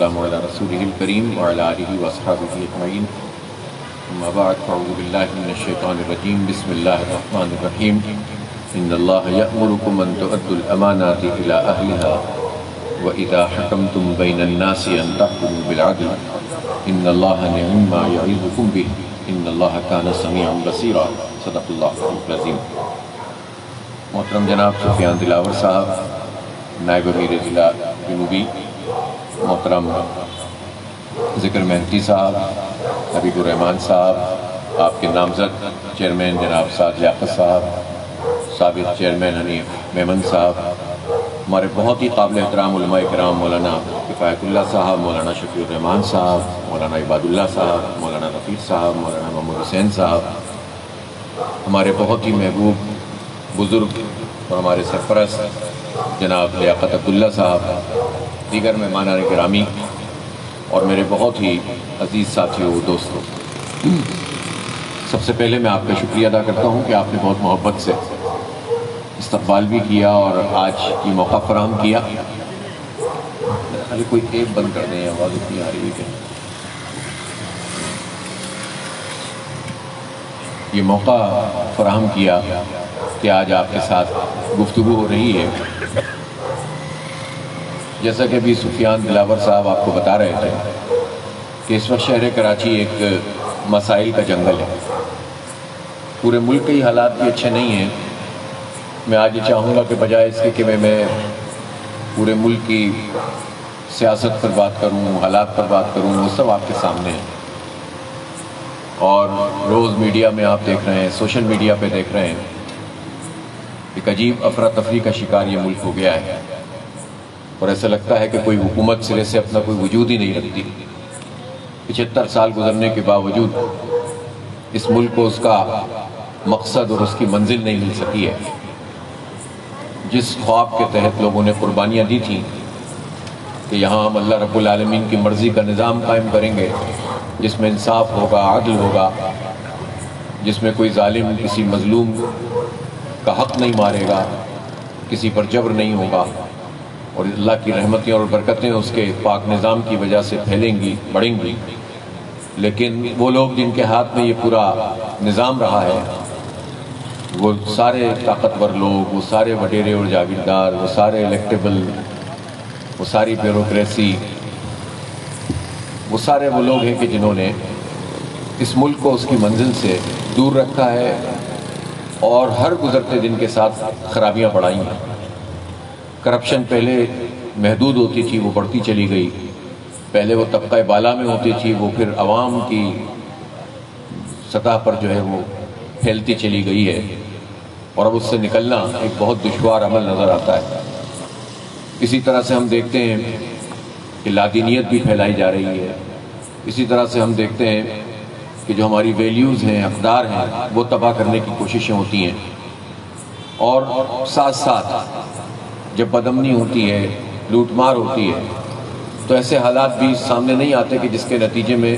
والسلام علی رسولہ الکریم وعلی آلہ واصحابہ اجمعین اما بعد فاعوذ باللہ من الشیطان الرجیم بسم اللہ الرحمن الرحیم ان اللہ یأمرکم ان تؤدوا الامانات الی اہلہا وَإِذَا حَكَمْتُمْ بَيْنَ النَّاسِ أَن تَحْكُمُوا بِالْعَدْلِ إِنَّ اللَّهَ نِعِمَّ مَا يَعِظُكُم بِهِ إِنَّ اللَّهَ كَانَ سَمِيعًا بَصِيرًا صدق اللہ العظیم۔ محترم جناب سفیان دلاور صاحب، نائب امیر ضلع جنوبی، محترم ذکر مہنتی صاحب، حبیب الرحمان صاحب، آپ کے نامزد چیئرمین جناب سعد لیاقت صاحب، سابق چیئرمین حنیف میمن صاحب، ہمارے بہت ہی قابل احترام علماء کرام مولانا کفایت اللہ صاحب، مولانا شفیع الرحمان صاحب، مولانا عباد اللہ صاحب، مولانا رفیق صاحب، مولانا محمد حسین صاحب، ہمارے بہت ہی محبوب بزرگ اور ہمارے سرپرست جناب لیاقت عبداللہ صاحب، دیگر مہمانان گرامی اور میرے بہت ہی عزیز ساتھیوں دوستوں، سب سے پہلے میں آپ کا شکریہ ادا کرتا ہوں کہ آپ نے بہت محبت سے استقبال بھی کیا اور آج یہ موقع فراہم کیا۔ خالی کوئی ایپ بند کر دیں، آواز اتنی آ رہی ہے کہ یہ موقع فراہم کیا کہ آج آپ کے ساتھ گفتگو ہو رہی ہے۔ جیسا کہ ابھی سفیان دلاور صاحب آپ کو بتا رہے تھے کہ اس وقت شہر کراچی ایک مسائل کا جنگل ہے، پورے ملک کے حالات بھی اچھے نہیں ہیں۔ میں آج یہ چاہوں گا کہ بجائے اس کے کہ میں پورے ملک کی سیاست پر بات کروں، حالات پر بات کروں، وہ سب آپ کے سامنے ہیں، اور روز میڈیا میں آپ دیکھ رہے ہیں، سوشل میڈیا پہ دیکھ رہے ہیں، ایک عجیب افراتفری کا شکار یہ ملک ہو گیا ہے، اور ایسا لگتا ہے کہ کوئی حکومت سرے سے اپنا کوئی وجود ہی نہیں رکھتی۔ 75 سال گزرنے کے باوجود اس ملک کو اس کا مقصد اور اس کی منزل نہیں مل سکی ہے۔ جس خواب کے تحت لوگوں نے قربانیاں دی تھیں کہ یہاں ہم اللہ رب العالمین کی مرضی کا نظام قائم کریں گے، جس میں انصاف ہوگا، عدل ہوگا، جس میں کوئی ظالم کسی مظلوم کا حق نہیں مارے گا، کسی پر جبر نہیں ہوگا، اور اللہ کی رحمتیں اور برکتیں اس کے پاک نظام کی وجہ سے پھیلیں گی، بڑھیں گی۔ لیکن وہ لوگ جن کے ہاتھ میں یہ پورا نظام رہا ہے، وہ سارے طاقتور لوگ، وہ سارے وڈیرے اور جاگیردار، وہ سارے الیکٹیبل، وہ ساری بیوروکریسی، وہ سارے وہ لوگ ہیں کہ جنہوں نے اس ملک کو اس کی منزل سے دور رکھا ہے اور ہر گزرتے دن کے ساتھ خرابیاں بڑھائی ہیں۔ کرپشن پہلے محدود ہوتی تھی، وہ بڑھتی چلی گئی، پہلے وہ طبقہ بالا میں ہوتی تھی، وہ پھر عوام کی سطح پر جو ہے وہ پھیلتی چلی گئی ہے، اور اب اس سے نکلنا ایک بہت دشوار عمل نظر آتا ہے۔ اسی طرح سے ہم دیکھتے ہیں کہ لادینیت بھی پھیلائی جا رہی ہے، اسی طرح سے ہم دیکھتے ہیں کہ جو ہماری ویلیوز ہیں، اقدار ہیں، وہ تباہ کرنے کی کوششیں ہوتی ہیں، اور ساتھ ساتھ جب بدامنی ہوتی ہے، لوٹ مار ہوتی ہے، تو ایسے حالات بھی سامنے نہیں آتے کہ جس کے نتیجے میں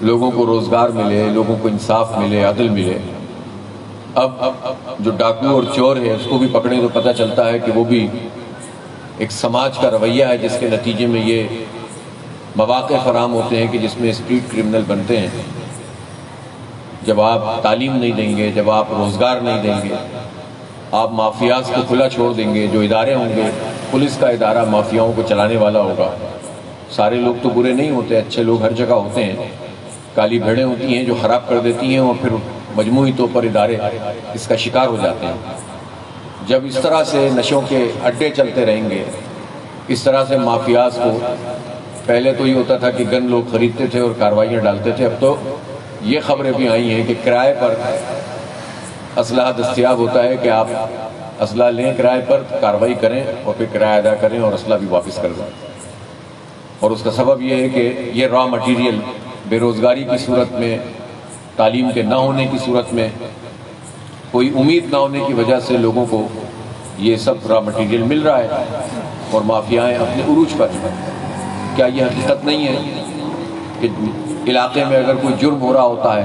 لوگوں کو روزگار ملے، لوگوں کو انصاف ملے، عدل ملے۔ اب جو ڈاکو اور چور ہے اس کو بھی پکڑیں تو پتہ چلتا ہے کہ وہ بھی ایک سماج کا رویہ ہے، جس کے نتیجے میں یہ مواقع فراہم ہوتے ہیں کہ جس میں اسٹریٹ کرمنل بنتے ہیں۔ جب آپ تعلیم نہیں دیں گے، جب آپ روزگار نہیں دیں گے، آپ مافیاز کو کھلا چھوڑ دیں گے، جو ادارے ہوں گے، پولیس کا ادارہ مافیاؤں کو چلانے والا ہوگا۔ سارے لوگ تو برے نہیں ہوتے، اچھے لوگ ہر جگہ ہوتے ہیں، کالی بھیڑیں ہوتی ہیں جو خراب کر دیتی ہیں، اور پھر مجموعی طور پر ادارے اس کا شکار ہو جاتے ہیں۔ جب اس طرح سے نشوں کے اڈے چلتے رہیں گے، اس طرح سے مافیاز کو، پہلے تو یہ ہوتا تھا کہ گن لوگ خریدتے تھے اور کارروائیاں ڈالتے تھے، اب تو یہ خبریں بھی آئی ہیں کہ کرائے پر اسلحہ دستیاب ہوتا ہے کہ آپ اسلحہ لیں کرائے پر، کارروائی کریں اور پھر کرایہ ادا کریں اور اسلحہ بھی واپس کر دیں۔ اور اس کا سبب یہ ہے کہ یہ را مٹیریل بے روزگاری کی صورت میں، تعلیم کے نہ ہونے کی صورت میں، کوئی امید نہ ہونے کی وجہ سے لوگوں کو یہ سب را مٹیریل مل رہا ہے، اور مافیائیں اپنے عروج پر ہیں۔ کیا یہ حقیقت نہیں ہے کہ علاقے میں اگر کوئی جرم ہو رہا ہوتا ہے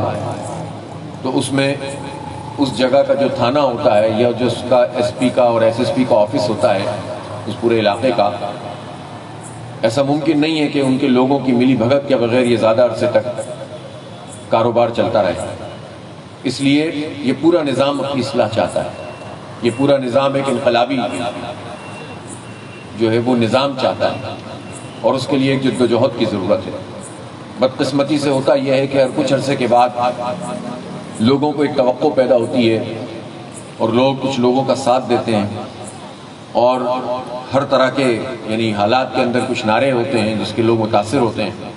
تو اس میں اس جگہ کا جو تھانہ ہوتا ہے، یا جو اس کا ایس پی کا اور ایس ایس پی کا آفس ہوتا ہے اس پورے علاقے کا، ایسا ممکن نہیں ہے کہ ان کے لوگوں کی ملی بھگت کے بغیر یہ زیادہ عرصے تک کاروبار چلتا رہے. اس لیے یہ پورا نظام اپنی اصلاح چاہتا ہے. یہ پورا نظام ایک انقلابی جو ہے وہ نظام چاہتا ہے اور اس کے لیے ایک جد و جہد کی ضرورت ہے. بدقسمتی سے ہوتا یہ ہے کہ ہر کچھ عرصے کے بعد لوگوں کو ایک توقع پیدا ہوتی ہے اور لوگ کچھ لوگوں کا ساتھ دیتے ہیں اور ہر طرح کے یعنی حالات کے اندر کچھ نعرے ہوتے ہیں جس کے لوگ متاثر ہوتے ہیں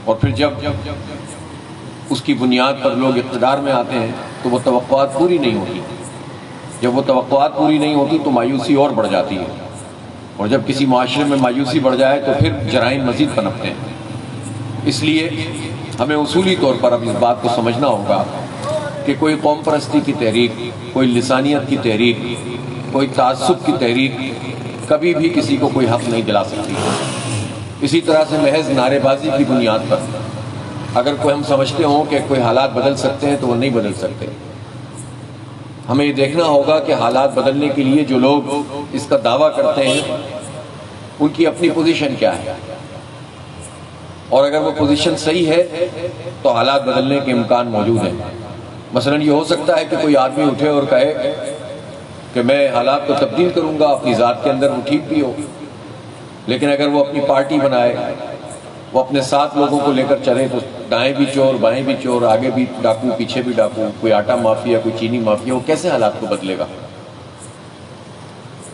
اور پھر جب اس کی بنیاد پر لوگ اقتدار میں آتے ہیں تو وہ توقعات پوری نہیں ہوتی. جب وہ توقعات پوری نہیں ہوتی تو مایوسی اور بڑھ جاتی ہے اور جب کسی معاشرے میں مایوسی بڑھ جائے تو پھر جرائم مزید پنپتے ہیں. اس لیے ہمیں اصولی طور پر اب اس بات کو سمجھنا ہوگا کہ کوئی قوم پرستی کی تحریک، کوئی لسانیت کی تحریک، کوئی تعصب کی تحریک کبھی بھی کسی کو کوئی حق نہیں دلا سکتی. اسی طرح سے محض نعرے بازی کی بنیاد پر اگر کوئی ہم سمجھتے ہوں کہ کوئی حالات بدل سکتے ہیں تو وہ نہیں بدل سکتے. ہمیں یہ دیکھنا ہوگا کہ حالات بدلنے کے لیے جو لوگ اس کا دعویٰ کرتے ہیں ان کی اپنی پوزیشن کیا ہے اور اگر وہ پوزیشن صحیح ہے تو حالات بدلنے کے امکان موجود ہیں. مثلا یہ ہو سکتا ہے کہ کوئی آدمی اٹھے اور کہے کہ میں حالات کو تبدیل کروں گا، اپنی ذات کے اندر وہ ٹھیک بھی ہو، لیکن اگر وہ اپنی پارٹی بنائے، وہ اپنے ساتھ لوگوں کو لے کر چلے تو دائیں بھی چور، بائیں بھی چور، آگے بھی ڈاکو، پیچھے بھی ڈاکو، کوئی آٹا مافیا، کوئی چینی مافیا، وہ کیسے حالات کو بدلے گا؟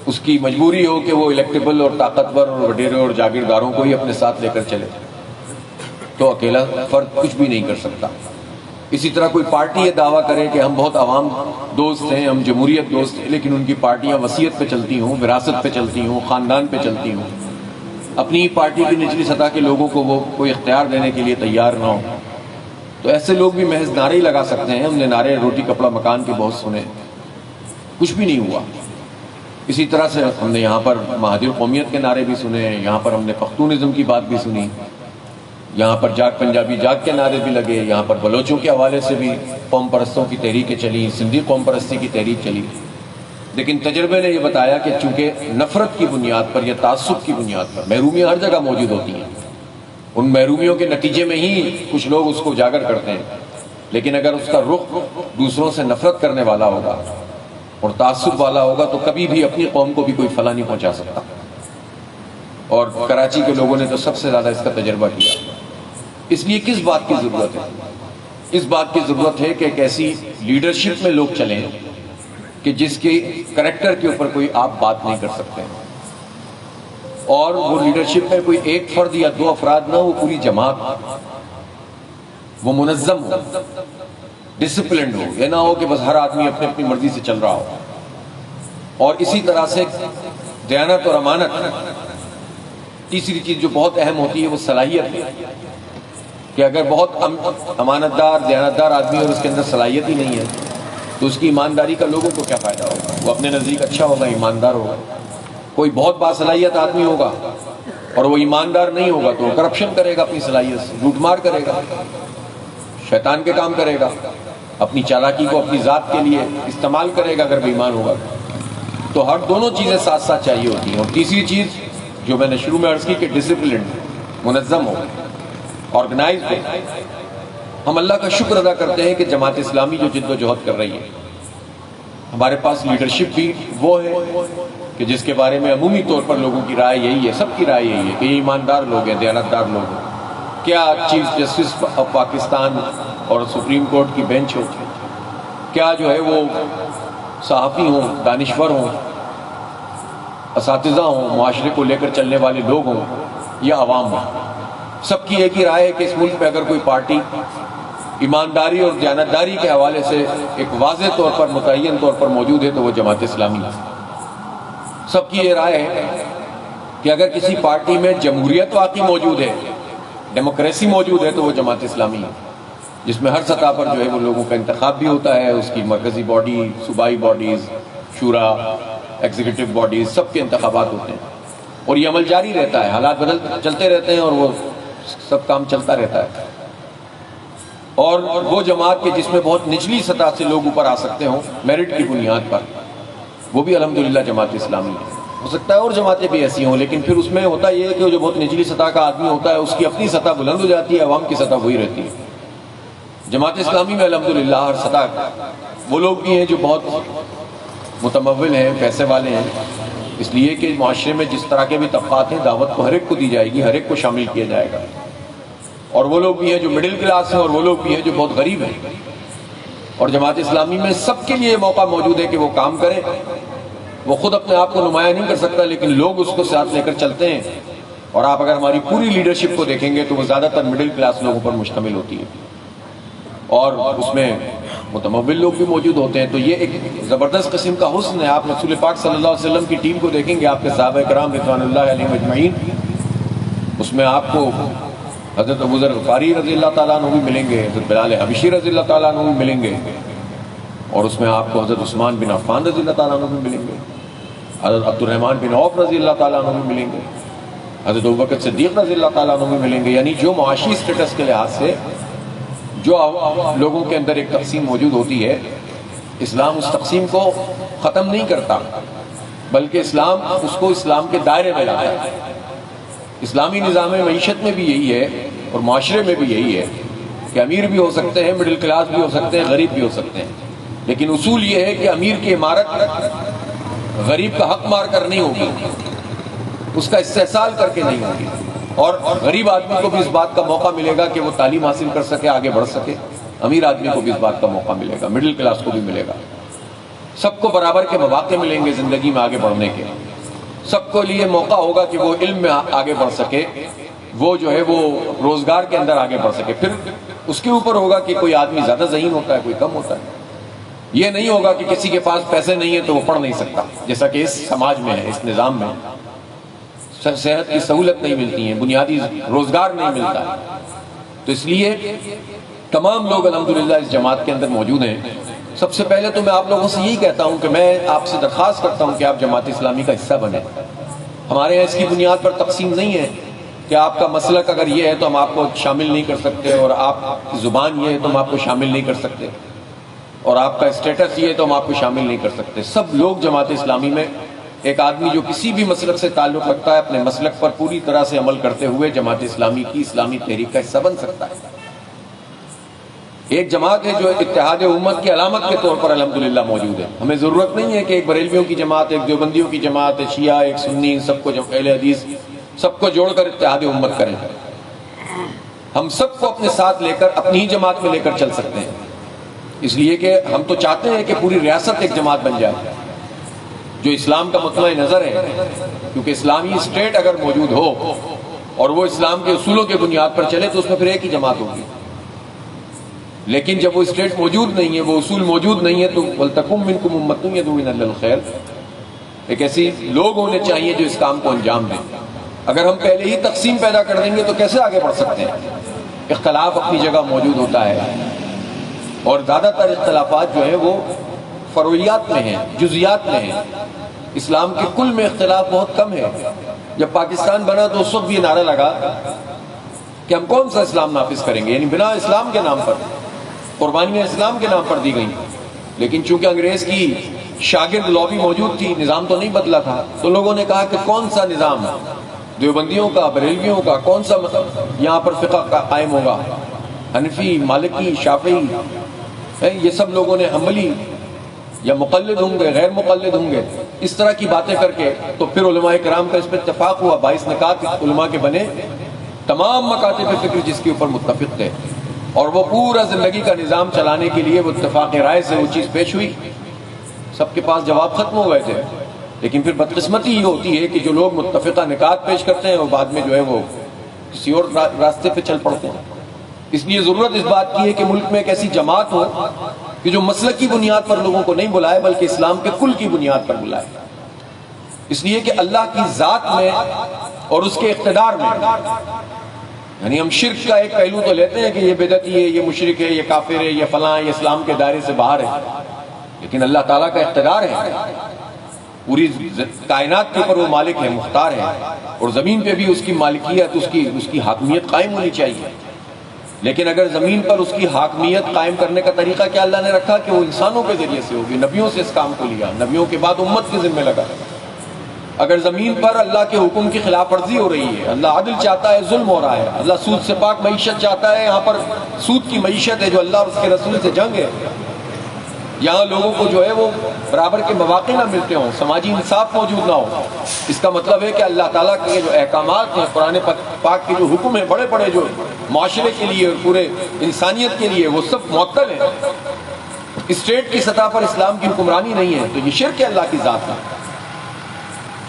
اس کی مجبوری ہو کہ وہ الیکٹیبل اور طاقتور اور وڈیرے اور جاگیرداروں کو ہی اپنے ساتھ لے کر چلے، تو اکیلا فرد کچھ بھی نہیں کر سکتا. اسی طرح کوئی پارٹی یہ دعویٰ کرے کہ ہم بہت عوام دوست ہیں، ہم جمہوریت دوست ہیں، لیکن ان کی پارٹیاں وصیت پہ چلتی ہوں، وراثت پہ چلتی ہوں، خاندان پہ چلتی ہوں، اپنی پارٹی کی نچلی سطح کے لوگوں کو وہ کوئی اختیار دینے کے لیے تیار نہ ہو، تو ایسے لوگ بھی محض نعرے ہی لگا سکتے ہیں. ہم نے نعرے روٹی کپڑا مکان کے بہت سنے، کچھ بھی نہیں ہوا. اسی طرح سے ہم نے یہاں پر مہاجر قومیت کے نعرے بھی سنے، یہاں پر ہم نے پختونزم کی بات بھی سنی، یہاں پر جاگ پنجابی جاگ کے نعرے بھی لگے، یہاں پر بلوچوں کے حوالے سے بھی قوم پرستوں کی تحریکیں چلی، سندھی قوم پرستی کی تحریک چلی. لیکن تجربے نے یہ بتایا کہ چونکہ نفرت کی بنیاد پر یا تعصب کی بنیاد پر محرومیاں ہر جگہ موجود ہوتی ہیں، ان محرومیوں کے نتیجے میں ہی کچھ لوگ اس کو اجاگر کرتے ہیں، لیکن اگر اس کا رخ دوسروں سے نفرت کرنے والا ہوگا اور تعصب والا ہوگا تو کبھی بھی اپنی قوم کو بھی کوئی فلاح نہیں پہنچا سکتا. اور کراچی کے لوگوں نے تو سب سے زیادہ اس کا تجربہ کیا. اس لیے کس بات کی ضرورت ہے؟ اس بات کی ضرورت ہے کہ ایک ایسی لیڈرشپ میں لوگ چلیں کہ جس کے کریکٹر کے اوپر کوئی آپ بات نہیں کر سکتے، اور وہ لیڈرشپ میں کوئی ایک فرد یا دو افراد نہ ہو، پوری جماعت، وہ منظم ہو، ڈسپلنڈ ہو. یہ نہ ہو کہ بس ہر آدمی اپنی اپنی مرضی سے چل رہا ہو. اور اسی طرح سے دیانت اور امانت. تیسری چیز جو بہت اہم ہوتی ہے وہ صلاحیت ہے، کہ اگر بہت امانت دار دیانتدار آدمی اور اس کے اندر صلاحیت ہی نہیں ہے تو اس کی ایمانداری کا لوگوں کو کیا فائدہ ہوگا؟ وہ اپنے نزدیک اچھا ہوگا، ایماندار ہوگا. کوئی بہت باصلاحیت آدمی ہوگا اور وہ ایماندار نہیں ہوگا تو وہ کرپشن کرے گا، اپنی صلاحیت سے لوٹ مار کرے گا، شیطان کے کام کرے گا، اپنی چالاکی کو اپنی ذات کے لیے استعمال کرے گا اگر بے ایمان ہوگا. تو ہر دونوں چیزیں ساتھ ساتھ چاہیے ہوتی ہیں. اور تیسری چیز جو میں نے شروع میں عرض کی کہ ڈسپلن، منظم ہو، آرگنائز ہو. ہم اللہ کا شکر ادا کرتے ہیں کہ جماعت اسلامی جو جد و جہد کر رہی ہے، ہمارے پاس لیڈرشپ بھی وہ ہے کہ جس کے بارے میں عمومی طور پر لوگوں کی رائے یہی ہے، سب کی رائے یہی ہے کہ یہ ایماندار لوگ ہیں، دیانتدار لوگ ہیں. کیا چیف جسٹس آف پاکستان اور سپریم کورٹ کی بینچ ہو، کیا جو ہے وہ صحافی ہوں، دانشور ہوں، اساتذہ ہوں، معاشرے کو لے کر چلنے والے لوگ ہوں یا عوام ہوں، سب کی ایک ہی رائے ہے کہ اس ملک میں اگر کوئی پارٹی ایمانداری اور دیانتداری کے حوالے سے ایک واضح طور پر متعین طور پر موجود ہے تو وہ جماعت اسلامی ہے. سب کی یہ رائے ہے کہ اگر کسی پارٹی میں جمہوریت واقعی موجود ہے، ڈیموکریسی موجود ہے تو وہ جماعت اسلامی ہے، جس میں ہر سطح پر جو ہے وہ لوگوں کا انتخاب بھی ہوتا ہے، اس کی مرکزی باڈی، صوبائی باڈیز، شورا، ایگزیکٹو باڈیز، سب کے انتخابات ہوتے ہیں اور یہ عمل جاری رہتا ہے. حالات چلتے رہتے ہیں اور وہ سب کام چلتا رہتا ہے. اور وہ جماعت کے جس میں بہت نچلی سطح سے لوگ اوپر آ سکتے ہوں میرٹ کی بنیاد پر، وہ بھی الحمدللہ جماعت اسلامی ہے. ہو سکتا ہے اور جماعتیں بھی ایسی ہوں، لیکن پھر اس میں ہوتا یہ ہے کہ جو بہت نچلی سطح کا آدمی ہوتا ہے اس کی اپنی سطح بلند ہو جاتی ہے، عوام کی سطح وہی رہتی ہے۔ جماعت اسلامی میں الحمدللہ ہر سطح وہ لوگ بھی ہیں جو بہت متمول ہیں، پیسے والے ہیں، اس لیے کہ معاشرے میں جس طرح کے بھی طبقات ہیں دعوت کو ہر ایک کو دی جائے گی، ہر ایک کو شامل کیا جائے گا، اور وہ لوگ بھی ہیں جو مڈل کلاس ہیں اور وہ لوگ بھی ہیں جو بہت غریب ہیں، اور جماعت اسلامی میں سب کے لیے موقع موجود ہے کہ وہ کام کرے۔ وہ خود اپنے آپ کو نمایاں نہیں کر سکتا لیکن لوگ اس کو ساتھ لے کر چلتے ہیں، اور آپ اگر ہماری پوری لیڈرشپ کو دیکھیں گے تو وہ زیادہ تر مڈل کلاس لوگوں پر مشتمل ہوتی ہے، اور اس میں متمول لوگ بھی موجود ہوتے ہیں۔ تو یہ ایک زبردست قسم کا حسن ہے۔ آپ رسول پاک صلی اللہ علیہ وسلم کی ٹیم کو دیکھیں گے، آپ کے صحابہ کرام رضوان اللہ علیہم اجمعین، اس میں آپ کو حضرت ابو ذر غفاری رضی اللہ تعالیٰ عنہ بھی ملیں گے، حضرت بلال حبشی رضی اللہ تعالیٰ عنہ بھی ملیں گے، اور اس میں آپ کو حضرت عثمان بن عفان رضی اللہ تعالیٰ عنہ بھی ملیں گے، حضرت عبد الرحمن بن عوف رضی اللہ تعالیٰ عنہ بھی ملیں گے، حضرت ابوبکر صدیق رضی اللہ تعالیٰ عنہ بھی ملیں گے۔ یعنی جو معاشی سٹیٹس کے لحاظ سے جو لوگوں کے اندر ایک تقسیم موجود ہوتی ہے، اسلام اس تقسیم کو ختم نہیں کرتا بلکہ اسلام اس کو اسلام کے دائرے میں لاتا ہے۔ اسلامی نظام معیشت میں بھی یہی ہے اور معاشرے میں بھی یہی ہے کہ امیر بھی ہو سکتے ہیں، مڈل کلاس بھی ہو سکتے ہیں، غریب بھی ہو سکتے ہیں، لیکن اصول یہ ہے کہ امیر کی عمارت غریب کا حق مار کر نہیں ہوگی، اس کا استحصال کر کے نہیں ہوگی، اور غریب آدمی کو بھی اس بات کا موقع ملے گا کہ وہ تعلیم حاصل کر سکے، آگے بڑھ سکے، امیر آدمی کو بھی اس بات کا موقع ملے گا، مڈل کلاس کو بھی ملے گا، سب کو برابر کے مواقع ملیں گے زندگی میں آگے بڑھنے کے، سب کو لیے موقع ہوگا کہ وہ علم میں آگے بڑھ سکے، وہ جو ہے وہ روزگار کے اندر آگے بڑھ سکے۔ پھر اس کے اوپر ہوگا کہ کوئی آدمی زیادہ ذہین ہوتا ہے، کوئی کم ہوتا ہے۔ یہ نہیں ہوگا کہ کسی کے پاس پیسے نہیں ہیں تو وہ پڑھ نہیں سکتا، جیسا کہ اس سماج میں ہے، اس نظام میں صحت کی سہولت نہیں ملتی ہے، بنیادی روزگار نہیں ملتا ہے۔ تو اس لیے تمام لوگ الحمدللہ اس جماعت کے اندر موجود ہیں۔ سب سے پہلے تو میں آپ لوگوں سے یہی کہتا ہوں کہ میں آپ سے درخواست کرتا ہوں کہ آپ جماعت اسلامی کا حصہ بنیں۔ ہمارے یہاں اس کی بنیاد پر تقسیم نہیں ہے کہ آپ کا مسلک اگر یہ ہے تو ہم آپ کو شامل نہیں کر سکتے، اور آپ کی زبان یہ ہے تو ہم آپ کو شامل نہیں کر سکتے، اور آپ کا اسٹیٹس یہ ہے تو ہم آپ کو شامل نہیں کر سکتے۔ سب لوگ جماعت اسلامی میں، ایک آدمی جو کسی بھی مسلک سے تعلق رکھتا ہے اپنے مسلک پر پوری طرح سے عمل کرتے ہوئے جماعت اسلامی کی اسلامی تحریک کا حصہ بن سکتا ہے۔ ایک جماعت ہے جو اتحاد امت کی علامت کے طور پر الحمدللہ موجود ہے۔ ہمیں ضرورت نہیں ہے کہ ایک بریلویوں کی جماعت، ایک دیوبندیوں کی جماعت، ایک شیعہ، ایک سنی، سب کو اہل حدیث سب کو جوڑ کر اتحاد امت کریں۔ ہم سب کو اپنے ساتھ لے کر اپنی ہی جماعت میں لے کر چل سکتے ہیں، اس لیے کہ ہم تو چاہتے ہیں کہ پوری ریاست ایک جماعت بن جائے جو اسلام کا مطمع نظر ہے، کیونکہ اسلامی اسٹیٹ اگر موجود ہو اور وہ اسلام کے اصولوں کے بنیاد پر چلے تو اس میں پھر ایک ہی جماعت ہوگی۔ لیکن جب وہ اسٹیٹ موجود نہیں ہے، وہ اصول موجود نہیں ہے، تو وَلْتَكُن مِّنكُمْ أُمَّةٌ يَدْعُونَ إِلَى الْخَيْرِ، ایک ایسی لوگ ہونے چاہیے جو اس کام کو انجام دیں۔ اگر ہم پہلے ہی تقسیم پیدا کر دیں گے تو کیسے آگے بڑھ سکتے ہیں؟ اختلاف اپنی جگہ موجود ہوتا ہے، اور زیادہ تر اختلافات جو ہیں وہ فروعیات میں ہیں، جزیات میں ہیں۔ اسلام کے کل میں اختلاف بہت کم ہے۔ جب پاکستان بنا تو اس وقت بھی یہ نعرہ لگا کہ ہم کون سا اسلام نافذ کریں گے، یعنی بنا اسلام کے نام پر، قربانیاں اسلام کے نام پر دی گئیں، لیکن چونکہ انگریز کی شاگرد لابی موجود تھی، نظام تو نہیں بدلا تھا، تو لوگوں نے کہا کہ کون سا نظام دیوبندیوں کا، بریلویوں کا، کون سا یہاں پر فقہ قائم ہوگا، حنفی، مالکی، شافعی، یہ سب لوگوں نے حنبلی یا مقلد ہوں گے، غیر مقلد ہوں گے، اس طرح کی باتیں کر کے تو پھر علماء کرام کا اس پہ اتفاق ہوا۔ 22 نکات علماء کے بنے، تمام مکاتب فکر جس کے اوپر متفق تھے، اور وہ پورا زندگی کا نظام چلانے کے لیے وہ اتفاق رائے سے وہ چیز پیش ہوئی۔ سب کے پاس جواب ختم ہو گئے تھے، لیکن پھر بدقسمتی یہ ہوتی ہے کہ جو لوگ متفقہ نکات پیش کرتے ہیں وہ بعد میں جو ہے وہ کسی اور راستے پہ چل پڑتے ہیں۔ اس لیے ضرورت اس بات کی ہے کہ ملک میں ایک ایسی جماعت ہو کہ جو مسلک کی بنیاد پر لوگوں کو نہیں بلائے بلکہ اسلام کے کل کی بنیاد پر بلائے، اس لیے کہ اللہ کی ذات میں اور اس کے اقتدار میں، یعنی ہم شرک کا ایک پہلو تو لیتے ہیں کہ یہ بدعتی ہے، یہ مشرک ہے، یہ کافر ہے، یہ فلاں، یہ اسلام کے دائرے سے باہر ہے، لیکن اللہ تعالیٰ کا اقتدار ہے، پوری کائنات کے اوپر وہ مالک ہے، مختار ہے، اور زمین پہ بھی اس کی مالکیت، اس کی حاکمیت قائم ہونی چاہیے۔ لیکن اگر زمین پر اس کی حاکمیت قائم کرنے کا طریقہ کیا اللہ نے رکھا کہ وہ انسانوں کے ذریعے سے ہوگی، نبیوں سے اس کام کو لیا، نبیوں کے بعد امت کے ذمہ لگا، اگر زمین پر اللہ کے حکم کی خلاف ورزی ہو رہی ہے، اللہ عدل چاہتا ہے، ظلم ہو رہا ہے، اللہ سود سے پاک معیشت چاہتا ہے، یہاں پر سود کی معیشت ہے جو اللہ اور اس کے رسول سے جنگ ہے، یہاں لوگوں کو جو ہے وہ برابر کے مواقع نہ ملتے ہوں، سماجی انصاف موجود نہ ہو، اس کا مطلب ہے کہ اللہ تعالیٰ کے جو احکامات ہیں، قرآن پاک کے جو حکم ہیں بڑے بڑے جو معاشرے کے لیے اور پورے انسانیت کے لیے، وہ سب معطل ہیں۔ اسٹیٹ کی سطح پر اسلام کی حکمرانی نہیں ہے، تو یہ شرک ہے اللہ کی ذات کا۔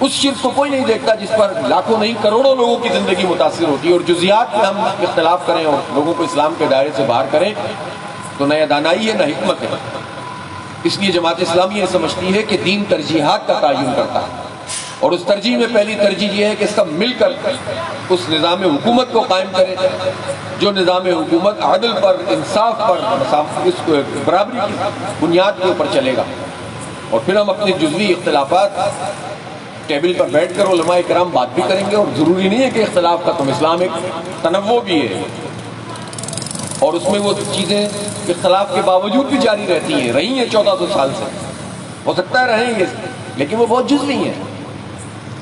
اس شرک کو کوئی نہیں دیکھتا جس پر لاکھوں نہیں کروڑوں لوگوں کی زندگی متاثر ہوتی ہے، اور جزیات میں ہم اختلاف کریں اور لوگوں کو اسلام کے دائرے سے باہر کریں تو نہ دانائی ہے نہ حکمت ہے۔ اس لیے جماعت اسلامی یہ سمجھتی ہے کہ دین ترجیحات کا تعین کرتا ہے، اور اس ترجیح میں پہلی ترجیح یہ ہے کہ سب مل کر اس نظام حکومت کو قائم کریں جو نظام حکومت عدل پر، انصاف پر، اس برابری کی بنیاد کے اوپر چلے گا، اور پھر ہم اپنے جزوی اختلافات ٹیبل پر بیٹھ کر علماء کرام بات بھی کریں گے، اور ضروری نہیں ہے کہ اختلاف ختم، اسلام ایک تنوع بھی ہے، اور اس میں وہ چیزیں اختلاف کے باوجود بھی جاری رہتی ہیں، رہی ہیں 1400 سال سے، ہو سکتا ہے رہیں گے، لیکن وہ بہت جزوی ہیں۔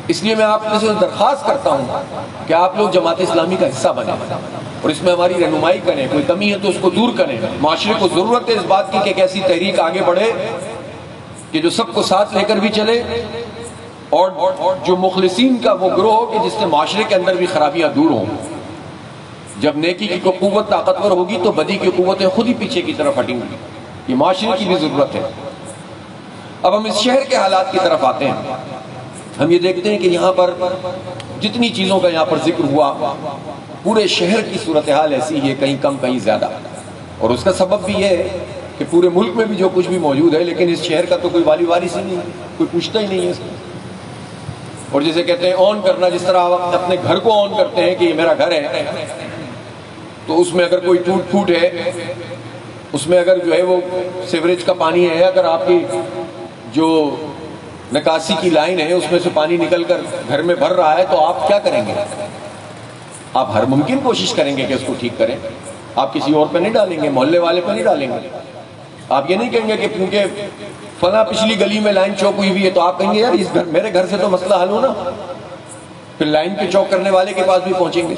اس لیے میں آپ سے درخواست کرتا ہوں کہ آپ لوگ جماعت اسلامی کا حصہ بنیں اور اس میں ہماری رہنمائی کریں، کوئی کمی ہے تو اس کو دور کریں۔ معاشرے کو ضرورت ہے اس بات کی کہ ایک ایسی تحریک آگے بڑھے کہ جو سب کو ساتھ لے کر بھی چلے، اور جو مخلصین کا وہ گروہ ہو کہ جس سے معاشرے کے اندر بھی خرابیاں دور ہوں۔ جب نیکی کی قوت طاقتور ہوگی تو بدی کی قوتیں خود ہی پیچھے کی طرف ہٹیں گی، یہ معاشرے کی بھی ضرورت ہے۔ اب ہم اس شہر کے حالات کی طرف آتے ہیں۔ ہم یہ دیکھتے ہیں کہ یہاں پر جتنی چیزوں کا یہاں پر ذکر ہوا، پورے شہر کی صورتحال ایسی ہے، کہیں کم کہیں زیادہ، اور اس کا سبب بھی یہ ہے کہ پورے ملک میں بھی جو کچھ بھی موجود ہے، لیکن اس شہر کا تو کوئی والی وارث ہی نہیں، کوئی پوچھتا ہی نہیں ہے اس کو۔ اور جسے کہتے ہیں آن کرنا، جس طرح آپ اپنے گھر کو آن کرتے ہیں کہ یہ میرا گھر ہے، تو اس میں اگر کوئی ٹوٹ پھوٹ ہے، اس میں اگر جو ہے وہ سیوریج کا پانی ہے، اگر آپ کی جو نکاسی کی لائن ہے اس میں سے پانی نکل کر گھر میں بھر رہا ہے، تو آپ کیا کریں گے؟ آپ ہر ممکن کوشش کریں گے کہ اس کو ٹھیک کریں۔ آپ کسی اور پہ نہیں ڈالیں گے، محلے والے پہ نہیں ڈالیں گے۔ آپ یہ نہیں کہیں گے کہ کیونکہ فلاں پچھلی گلی میں لائن چوک ہوئی ہوئی ہے تو آپ کہیں گے یار اس گھر، میرے گھر سے تو مسئلہ حل ہو نا، پھر لائن پہ چوک کرنے والے کے پاس بھی پہنچیں گے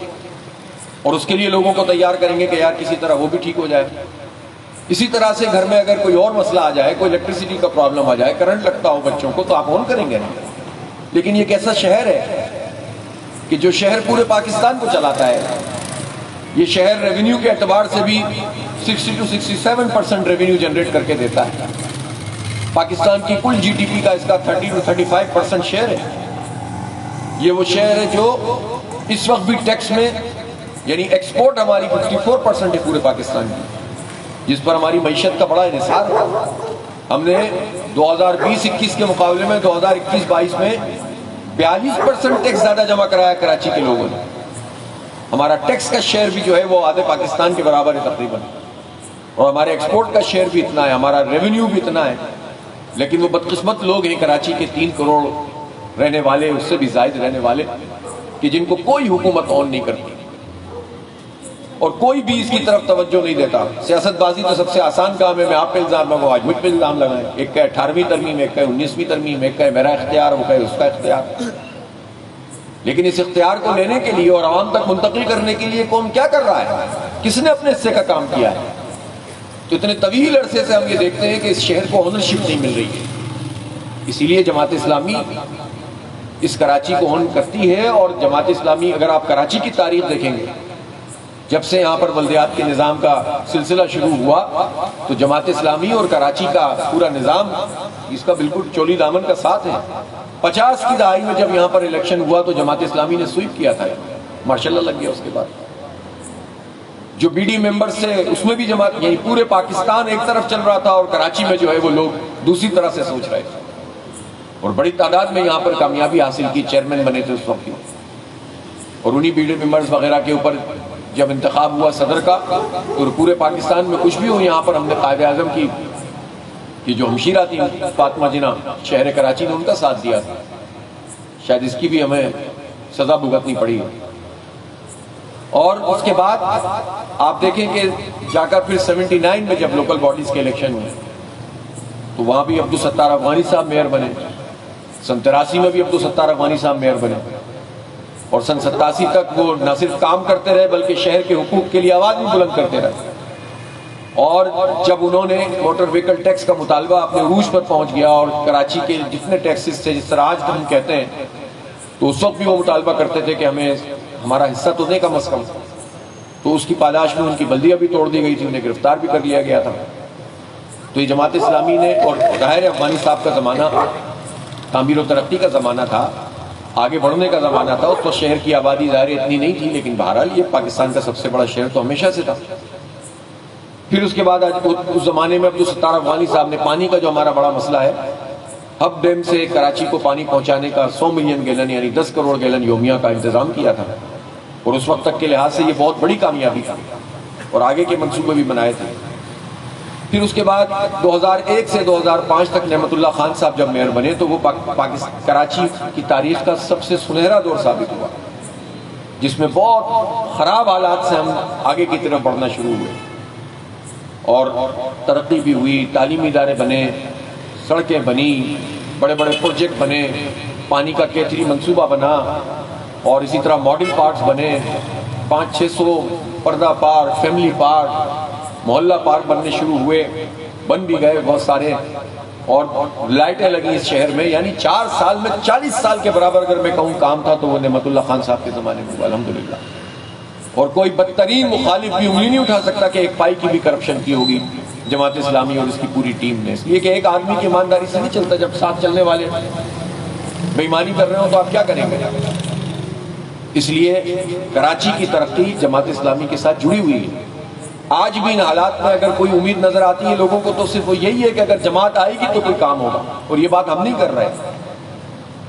اور اس کے لیے لوگوں کو تیار کریں گے کہ یار کسی طرح وہ بھی ٹھیک ہو جائے۔ اسی طرح سے گھر میں اگر کوئی اور مسئلہ آ جائے، کوئی الیکٹریسٹی کا پرابلم آ جائے، کرنٹ لگتا ہو بچوں کو، تو آپ آن کریں گے نہیں۔ لیکن یہ کیسا شہر ہے کہ جو شہر پورے پاکستان کو چلاتا ہے، یہ شہر ریونیو کے اعتبار سے بھی 60 to 67% ریونیو جنریٹ کر کے دیتا ہے۔ پاکستان کی کل جی ڈی پی کا اس کا 30 to 35% شیئر ہے۔ یہ وہ شہر ہے جو اس وقت بھی ٹیکس میں، یعنی ایکسپورٹ ہماری 54% ہے پورے پاکستان کی، جس پر ہماری معیشت کا بڑا انحصار ہے۔ ہم نے 2020-21 کے مقابلے میں 2021-22 میں 42% ٹیکس زیادہ جمع کرایا کراچی کے لوگوں نے۔ ہمارا ٹیکس کا شیئر بھی جو ہے وہ آدھے پاکستان کے برابر ہے تقریباً، اور ہمارے ایکسپورٹ کا شیئر بھی اتنا ہے، ہمارا ریونیو بھی اتنا ہے۔ لیکن وہ بدقسمت لوگ ہیں کراچی کے 3 کروڑ رہنے والے، اس سے بھی زائد رہنے والے، کہ جن کو کوئی حکومت آن نہیں کرتی اور کوئی بھی اس کی طرف توجہ نہیں دیتا۔ سیاست بازی تو سب سے آسان کام ہے، میں آپ پہ الزام لگاؤں، آج مجھ پہ الزام لگائیں، ایک کہے 18ویں ترمیم، ایک کہے 19ویں ترمیم، ایک کہے میرا اختیار، وہ کہے اس کا اختیار۔ لیکن اس اختیار کو لینے کے لیے اور عوام تک منتقل کرنے کے لیے کون کیا کر رہا ہے؟ کس نے اپنے حصے کا کام کیا ہے؟ تو اتنے طویل عرصے سے ہم یہ دیکھتے ہیں کہ اس شہر کو اونرشپ نہیں مل رہی ہے۔ اسی لیے جماعت اسلامی اس کراچی کو اون کرتی ہے، اور جماعت اسلامی، اگر آپ کراچی کی تاریخ دیکھیں گے، جب سے یہاں پر بلدیات کے نظام کا سلسلہ شروع ہوا تو جماعت اسلامی اور کراچی کا پورا نظام اس کا بالکل چولی دامن کا ساتھ ہے۔ 50 کی دہائی میں جب یہاں پر الیکشن ہوا تو جماعت اسلامی نے سویپ کیا تھا، ماشاءاللہ لگ گیا اس کے بعد۔ جو بی ڈی ممبرز سے اس میں بھی جماعت، یعنی پورے پاکستان ایک طرف چل رہا تھا اور کراچی میں جو ہے وہ لوگ دوسری طرح سے سوچ رہے تھے، اور بڑی تعداد میں یہاں پر کامیابی حاصل کی، چیئرمین بنے تھے اس وقت، اور انہی بی ڈی ممبرز وغیرہ کے اوپر جب انتخاب ہوا صدر کا تو پورے پاکستان میں کچھ بھی ہو، یہاں پر ہم نے قائد اعظم کی یہ جو ہمشیرہ تھی فاطمہ جناح شہر کراچی نے ان کا ساتھ دیا تھا، شاید اس کی بھی ہمیں سزا بھگتنی پڑی۔ اور اس کے بعد آپ دیکھیں کہ جا کر پھر 79 میں جب لوکل باڈیز کے الیکشن ہوئے تو وہاں بھی عبدالستار افغانی صاحب میئر بنے، سن 83 میں بھی عبدالستار افغانی صاحب میئر بنے اور سن 87 تک وہ نہ صرف کام کرتے رہے بلکہ شہر کے حقوق کے لیے آواز بھی بلند کرتے رہے. اور جب انہوں نے موٹر وہیکل ٹیکس کا مطالبہ اپنے عروج پر پہنچ گیا اور کراچی کے جتنے ٹیکسز تھے جس طرح آج ہم کہتے ہیں, تو اس وقت بھی وہ مطالبہ کرتے تھے کہ ہمیں ہمارا حصہ تو دیں کم از کم. تو اس کی پاداش میں ان کی بلدیاں بھی توڑ دی گئی تھی, انہیں گرفتار بھی کر لیا گیا تھا. تو یہ جماعت اسلامی نے, اور ظاہر افغانی صاحب کا زمانہ تعمیر و ترقی کا زمانہ تھا, آگے بڑھنے کا زمانہ تھا. اس وقت شہر کی آبادی ظاہر اتنی نہیں تھی, لیکن بہرحال یہ پاکستان کا سب سے بڑا شہر تو ہمیشہ سے تھا. پھر اس کے بعد اس زمانے میں عبدالستار افغانی صاحب نے پانی کا جو ہمارا بڑا مسئلہ ہے, ہب ڈیم سے کراچی کو پانی پہنچانے کا 100 ملین گیلن یعنی 10 کروڑ گیلن یومیہ کا انتظام کیا تھا, اور اس وقت تک کے لحاظ سے یہ بہت بڑی کامیابی تھی, اور آگے کے منصوبے بھی بنائے تھے. پھر اس کے بعد 2001 سے 2005 تک نعمت اللہ خان صاحب جب میئر بنے تو وہ کراچی کی تاریخ کا سب سے سنہرا دور ثابت ہوا, جس میں بہت خراب حالات سے ہم آگے کی طرف بڑھنا شروع ہوئے, اور ترقی بھی ہوئی, تعلیمی ادارے بنے, سڑکیں بنی, بڑے بڑے پروجیکٹ بنے, پانی کا کیتری منصوبہ بنا, اور اسی طرح ماڈل پارکس بنے, 500-600 پردہ پارک, فیملی پارک, محلہ پارک بننے شروع ہوئے, بن بھی گئے بہت سارے, اور لائٹیں لگی اس شہر میں. یعنی 4 سال میں 40 سال کے برابر اگر میں کہوں کام تھا تو وہ نعمت اللہ خان صاحب کے زمانے میں ہوا الحمدللہ. اور کوئی بدترین مخالف بھی انگلی نہیں اٹھا سکتا کہ ایک پائی کی بھی کرپشن کی ہوگی جماعت اسلامی اور اس کی پوری ٹیم نے. اس لیے کہ ایک آدمی کی ایمانداری سے نہیں چلتا, جب ساتھ چلنے والے بے ایمانی کر رہے ہو تو آپ کیا کریں گے. اس لیے کراچی کی ترقی جماعت اسلامی کے ساتھ جڑی ہوئی ہے. آج بھی ان حالات میں اگر کوئی امید نظر آتی ہے لوگوں کو تو صرف وہ یہی ہے کہ اگر جماعت آئے گی تو کوئی کام ہوگا, اور یہ بات ہم نہیں کر رہے.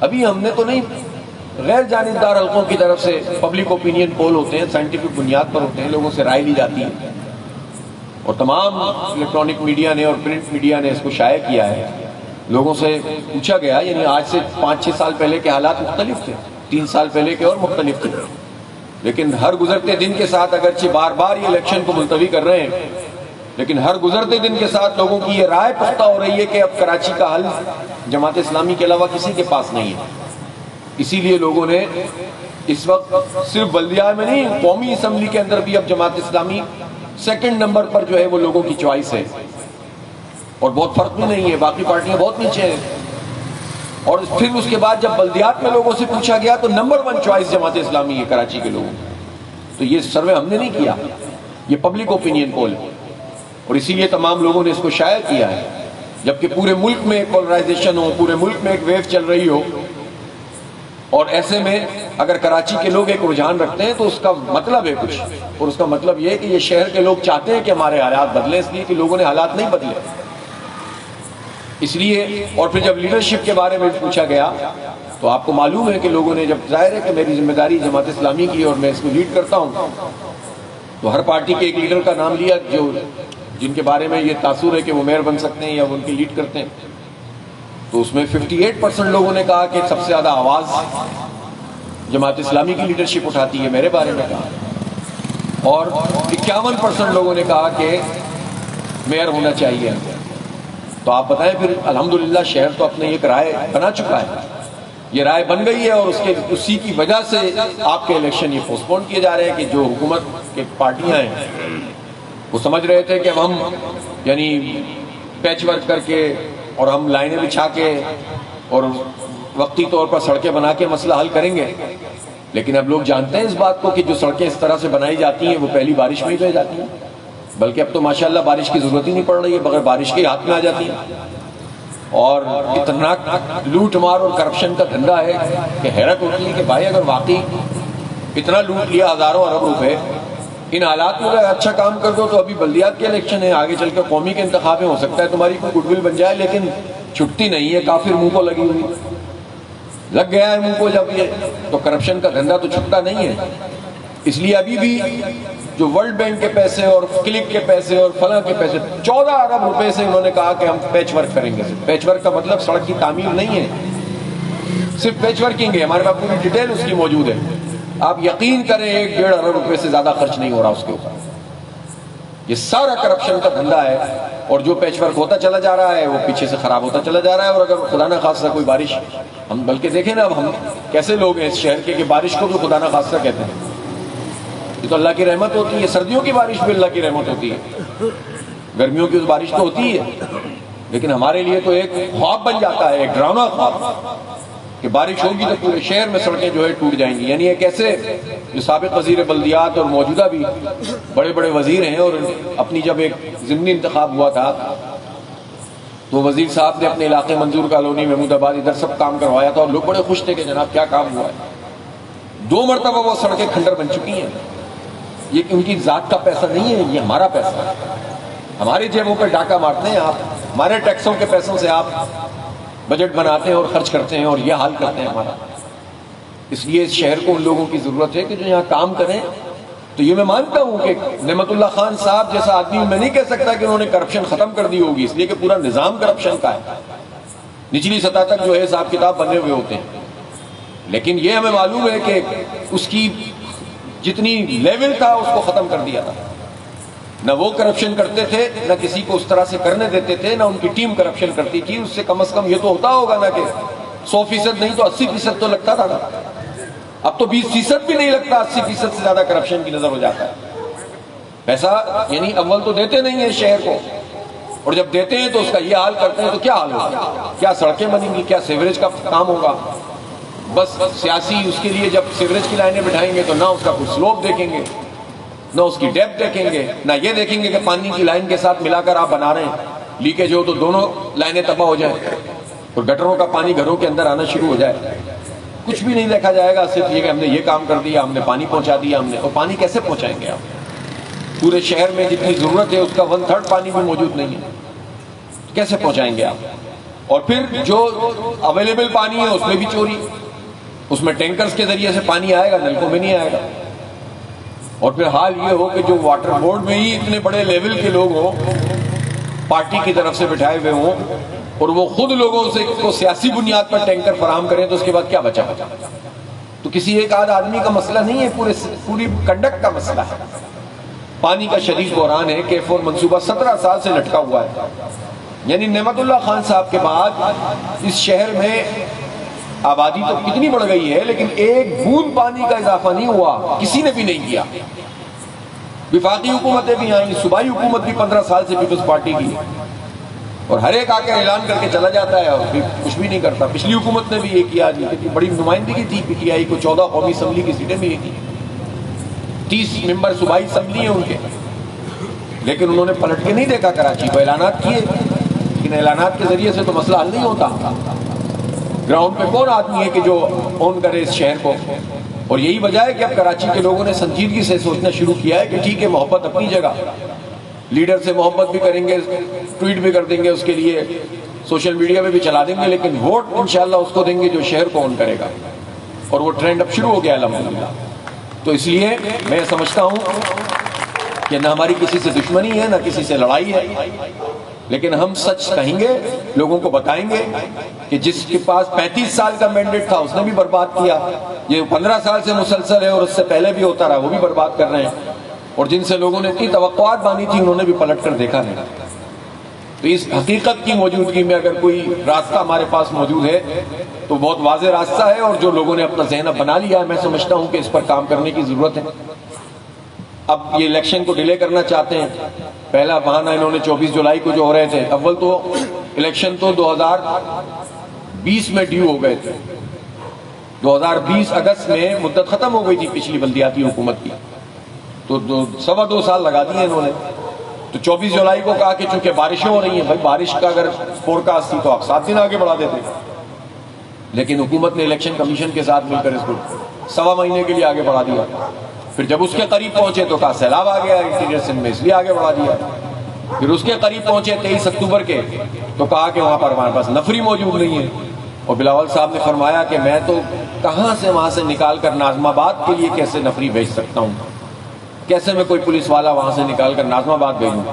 ابھی ہم نے تو نہیں, غیر جانبدار حلقوں کی طرف سے پبلک اوپینین پول ہوتے ہیں, سائنٹیفک بنیاد پر ہوتے ہیں, لوگوں سے رائے لی جاتی ہے, اور تمام الیکٹرانک میڈیا نے اور پرنٹ میڈیا نے اس کو شائع کیا ہے. لوگوں سے پوچھا گیا, یعنی آج سے 5-6 سال پہلے کے حالات مختلف تھے, 3 سال پہلے کے اور مختلف تھے, لیکن ہر گزرتے دن کے ساتھ اگرچہ بار بار یہ الیکشن کو ملتوی کر رہے ہیں, لیکن ہر گزرتے دن کے ساتھ لوگوں کی یہ رائے پختہ ہو رہی ہے کہ اب کراچی کا حل جماعت اسلامی کے علاوہ کسی کے پاس نہیں ہے. اسی لیے لوگوں نے اس وقت صرف بلدیہ میں نہیں, قومی اسمبلی کے اندر بھی اب جماعت اسلامی 2nd نمبر پر جو ہے وہ لوگوں کی چوائس ہے, اور بہت فرق بھی نہیں ہے, باقی پارٹیاں بہت نیچے ہیں. اور پھر اس کے بعد جب بلدیات میں لوگوں سے پوچھا گیا تو نمبر 1 چوائس جماعت اسلامی ہے کراچی کے لوگوں. تو یہ سروے ہم نے نہیں کیا, یہ پبلک اوپینین پول ہے, اور اسی لیے تمام لوگوں نے اس کو شائع کیا ہے. جبکہ پورے ملک میں ایک پولرائزیشن ہو, پورے ملک میں ایک ویو چل رہی ہو, اور ایسے میں اگر کراچی کے لوگ ایک رجحان رکھتے ہیں تو اس کا مطلب ہے کچھ, اور اس کا مطلب یہ ہے کہ یہ شہر کے لوگ چاہتے ہیں کہ ہمارے حالات بدلیں, اس لیے کہ لوگوں نے حالات نہیں بدلے. اس لیے, اور پھر جب لیڈرشپ کے بارے میں پوچھا گیا تو آپ کو معلوم ہے کہ لوگوں نے, جب ظاہر ہے کہ میری ذمہ داری جماعت اسلامی کی اور میں اس کو لیڈ کرتا ہوں, تو ہر پارٹی کے ایک لیڈر کا نام لیا جو جن کے بارے میں یہ تاثر ہے کہ وہ میئر بن سکتے ہیں یا وہ ان کی لیڈ کرتے ہیں. تو اس میں 58% لوگوں نے کہا کہ سب سے زیادہ آواز جماعت اسلامی کی لیڈرشپ اٹھاتی ہے, میرے بارے میں کہا, اور 51% لوگوں نے کہا کہ میئر ہونا چاہیے. تو آپ بتائیں پھر الحمدللہ شہر تو اپنے ایک رائے بنا چکا ہے, یہ رائے بن گئی ہے, اور اسی کی وجہ سے آپ کے الیکشن یہ پوسٹ پون کیے جا رہے ہیں کہ جو حکومت کے پارٹیاں ہیں وہ سمجھ رہے تھے کہ اب ہم یعنی پیچ ورک کر کے اور ہم لائنیں بچھا کے اور وقتی طور پر سڑکیں بنا کے مسئلہ حل کریں گے. لیکن اب لوگ جانتے ہیں اس بات کو کہ جو سڑکیں اس طرح سے بنائی جاتی ہیں وہ پہلی بارش میں ہی رہ جاتی ہیں, بلکہ اب تو ماشاءاللہ بارش کی ضرورت ہی نہیں پڑ رہی ہے, بغیر بارش کے ہاتھ میں آ جاتی ہیں. اور اتنا لوٹ مار اور کرپشن کا دھندا ہے کہ حیرت ہوتی ہے کہ بھائی اگر واقعی اتنا لوٹ لیا ہزاروں ارب روپے, ان حالات میں اگر اچھا کام کر دو تو ابھی بلدیات کے الیکشن ہے, آگے چل کے قومی کے انتخاب میں ہو سکتا ہے تمہاری کوئی گڈ ول بن جائے, لیکن چھٹتی نہیں ہے, کافر منہ کو لگی ہوئی لگ گیا ہے منہ کو جب یہ, تو کرپشن کا دھندا تو چھٹتا نہیں ہے. اس لیے ابھی بھی جو ورلڈ بینک کے پیسے اور کلک کے پیسے اور فلاں کے پیسے 14 ارب روپے سے انہوں نے کہا کہ ہم پیچ ورک کریں گے. پیچ ورک کا مطلب سڑک کی تعمیر نہیں ہے, صرف پیچ ورکنگ ہے. ہمارے پاس پوری ڈیٹیل اس کی موجود ہے, آپ یقین کریں 1-1.5 ارب روپے سے زیادہ خرچ نہیں ہو رہا اس کے اوپر. یہ سارا کرپشن کا دھندا ہے، اور جو پیچ ورک ہوتا چلا جا رہا ہے وہ پیچھے سے خراب ہوتا چلا جا رہا ہے۔ اور اگر خدا نہ خواستہ کوئی بارش، ہم بلکہ دیکھیں نا اب ہم کیسے لوگ ہیں اس شہر کے کہ بارش کو بھی خدا نہ خواستہ کہتے ہیں۔ یہ تو اللہ کی رحمت ہوتی ہے، سردیوں کی بارش بھی اللہ کی رحمت ہوتی ہے، گرمیوں کی بارش تو ہوتی ہے، لیکن ہمارے لیے تو ایک خواب بن جاتا ہے، ایک ڈراؤنا خواب کہ بارش ہوگی تو پورے شہر میں سڑکیں جو ہے ٹوٹ جائیں گی۔ یعنی یہ کیسے جو سابق وزیر بلدیات اور موجودہ بھی بڑے بڑے وزیر ہیں، اور اپنی جب ایک ضمنی انتخاب ہوا تھا تو وزیر صاحب نے اپنے علاقے منظور کالونی محمود آباد ادھر سب کام کروایا تھا، اور لوگ بڑے خوش تھے کہ جناب کیا کام ہوا ہے۔ 2 مرتبہ وہ سڑکیں کھنڈر بن چکی ہیں۔ یہ ان کی ذات کا پیسہ نہیں ہے، یہ ہمارا پیسہ ہے، ہماری جیبوں پہ ڈاکہ مارتے ہیں آپ، ہمارے ٹیکسوں کے پیسوں سے آپ بجٹ بناتے ہیں اور خرچ کرتے ہیں، اور یہ حال کرتے ہیں ہمارا۔ اس لیے اس شہر کو ان لوگوں کی ضرورت ہے کہ جو یہاں کام کریں۔ تو یہ میں مانتا ہوں کہ نعمت اللہ خان صاحب جیسا آدمی میں نہیں کہہ سکتا کہ انہوں نے کرپشن ختم کر دی ہوگی، اس لیے کہ پورا نظام کرپشن کا ہے، نچلی سطح تک جو ہے حساب کتاب بنے ہوئے ہوتے ہیں، لیکن یہ ہمیں معلوم ہے کہ اس کی جتنی لیول تھا اس کو ختم کر دیا تھا۔ نہ وہ کرپشن کرتے تھے، نہ کسی کو اس طرح سے کرنے دیتے تھے، نہ ان کی ٹیم کرپشن کرتی تھی۔ اس سے کم از کم یہ تو ہوتا ہوگا نا کہ 100% نہیں تو 80% تو لگتا تھا نا۔ اب تو 20% بھی نہیں لگتا، 80% سے زیادہ کرپشن کی نظر ہو جاتا ہے۔ پیسہ یعنی اول تو دیتے نہیں ہیں شہر کو، اور جب دیتے ہیں تو اس کا یہ حال کرتے ہیں، تو کیا حال ہوگا؟ کیا سڑکیں بنیں گی؟ کیا سیوریج کا کام ہوگا؟ بس سیاسی اس کے لیے جب سیوریج کی لائنیں بٹھائیں گے تو نہ اس کا کوئی سلوپ دیکھیں گے، نہ اس کی ڈیپتھ دیکھیں گے، نہ یہ دیکھیں گے کہ پانی کی لائن کے ساتھ ملا کر آپ بنا رہے ہیں، لیکیج ہو تو دونوں لائنیں تباہ ہو جائیں اور گٹروں کا پانی گھروں کے اندر آنا شروع ہو جائے۔ کچھ بھی نہیں دیکھا جائے گا، صرف یہ کہ ہم نے یہ کام کر دیا، ہم نے پانی پہنچا دیا، ہم نے، اور پانی کیسے پہنچائیں گے آپ؟ پورے شہر میں جتنی ضرورت ہے اس کا 1/3 پانی بھی موجود نہیں ہے، کیسے پہنچائیں گے آپ؟ اور پھر جو اویلیبل پانی ہے اس میں بھی چوری، اس میں ٹینکرز کے ذریعے سے پانی آئے گا، نلکوں میں نہیں آئے گا۔ اور پھر حال یہ ہو کہ جو واٹر بورڈ میں ہی اتنے بڑے لیول کے لوگ ہوں، پارٹی کی طرف سے بٹھائے ہوئے ہوں، اور وہ خود لوگوں سے کو سیاسی بنیاد پر ٹینکر فراہم کریں، تو اس کے بعد کیا بچا؟ تو کسی ایک آدھ آدمی کا مسئلہ نہیں ہے، پوری کنڈکٹ کا مسئلہ ہے۔ پانی کا شدید بحران ہے، K4 منصوبہ 17 سال سے لٹکا ہوا ہے۔ یعنی نعمت اللہ خان صاحب کے بعد اس شہر میں آبادی تو کتنی بڑھ گئی ہے، لیکن ایک بوند پانی کا اضافہ نہیں ہوا، کسی نے بھی نہیں کیا۔ وفاقی حکومتیں بھی آئیں، صوبائی حکومت بھی 15 سال سے پیپلز پارٹی کی، اور ہر ایک آ کے اعلان کر کے چلا جاتا ہے اور پھر کچھ بھی نہیں کرتا۔ پچھلی حکومت نے بھی یہ کیا، کتنی بڑی نمائندگی تھی PTI کو، 14 قومی اسمبلی کی سیٹیں بھی کی، 30 ممبر صوبائی اسمبلی ہیں ان کے، لیکن انہوں نے پلٹ کے نہیں دیکھا کراچی کو، اعلانات کیے، لیکن اعلانات کے ذریعے سے تو مسئلہ حل نہیں ہوتا۔ گراؤنڈ پہ کون آدمی ہے کہ جو اون کرے اس شہر کو؟ اور یہی وجہ ہے کہ اب کراچی کے لوگوں نے سنجیدگی سے سوچنا شروع کیا ہے کہ ٹھیک ہے، محبت اپنی جگہ، لیڈر سے محبت بھی کریں گے، ٹویٹ بھی کر دیں گے، اس کے لیے سوشل میڈیا پہ بھی چلا دیں گے، لیکن ووٹ انشاءاللہ اس کو دیں گے جو شہر کو اون کرے گا، اور وہ ٹرینڈ اب شروع ہو گیا الحمدللہ۔ تو اس لیے میں سمجھتا ہوں کہ نہ ہماری کسی سے دشمنی ہے، نہ کسی سے لڑائی ہے، لیکن ہم سچ کہیں گے، لوگوں کو بتائیں گے کہ جس کے پاس 35 سال کا مینڈیٹ تھا اس نے بھی برباد کیا، یہ 15 سال سے مسلسل ہے اور اس سے پہلے بھی ہوتا رہا، وہ بھی برباد کر رہے ہیں، اور جن سے لوگوں نے اتنی توقعات باندھی تھی انہوں نے بھی پلٹ کر دیکھا نہیں۔ تو اس حقیقت کی موجودگی میں اگر کوئی راستہ ہمارے پاس موجود ہے تو بہت واضح راستہ ہے، اور جو لوگوں نے اپنا ذہن اب بنا لیا ہے، میں سمجھتا ہوں کہ اس پر کام کرنے کی ضرورت ہے۔ اب یہ الیکشن کو ڈیلے کرنا چاہتے ہیں، پہلا بہانہ انہوں نے 24 جولائی کو جو ہو رہے تھے، اول تو الیکشن تو 2020 میں ڈیو ہو گئے تھے، 2020 اگست میں مدت ختم ہو گئی تھی پچھلی بلدیاتی حکومت کی، تو 2.25 سال لگا دیے انہوں نے۔ تو 24 جولائی کو کہا کہ چونکہ بارشیں ہو رہی ہیں، بھائی بارش کا اگر فور کاسٹ تھی تو آپ 7 دن آگے بڑھا دیتے، لیکن حکومت نے الیکشن کمیشن کے ساتھ مل کر اس کو 1.25 مہینے کے لیے آگے بڑھا دیا۔ پھر جب اس کے قریب پہنچے تو کہا سیلاب آ گیا انٹیریئر سندھ میں، اس لیے آگے بڑھا دیا۔ پھر اس کے قریب پہنچے 23 اکتوبر کے تو کہا کہ وہاں پر ہمارے پاس نفری موجود نہیں ہے، اور بلاول صاحب نے فرمایا کہ میں تو کہاں سے وہاں سے نکال کر ناظم آباد کے لیے کیسے نفری بھیج سکتا ہوں، کیسے میں کوئی پولیس والا وہاں سے نکال کر ناظم آباد بھیجوں،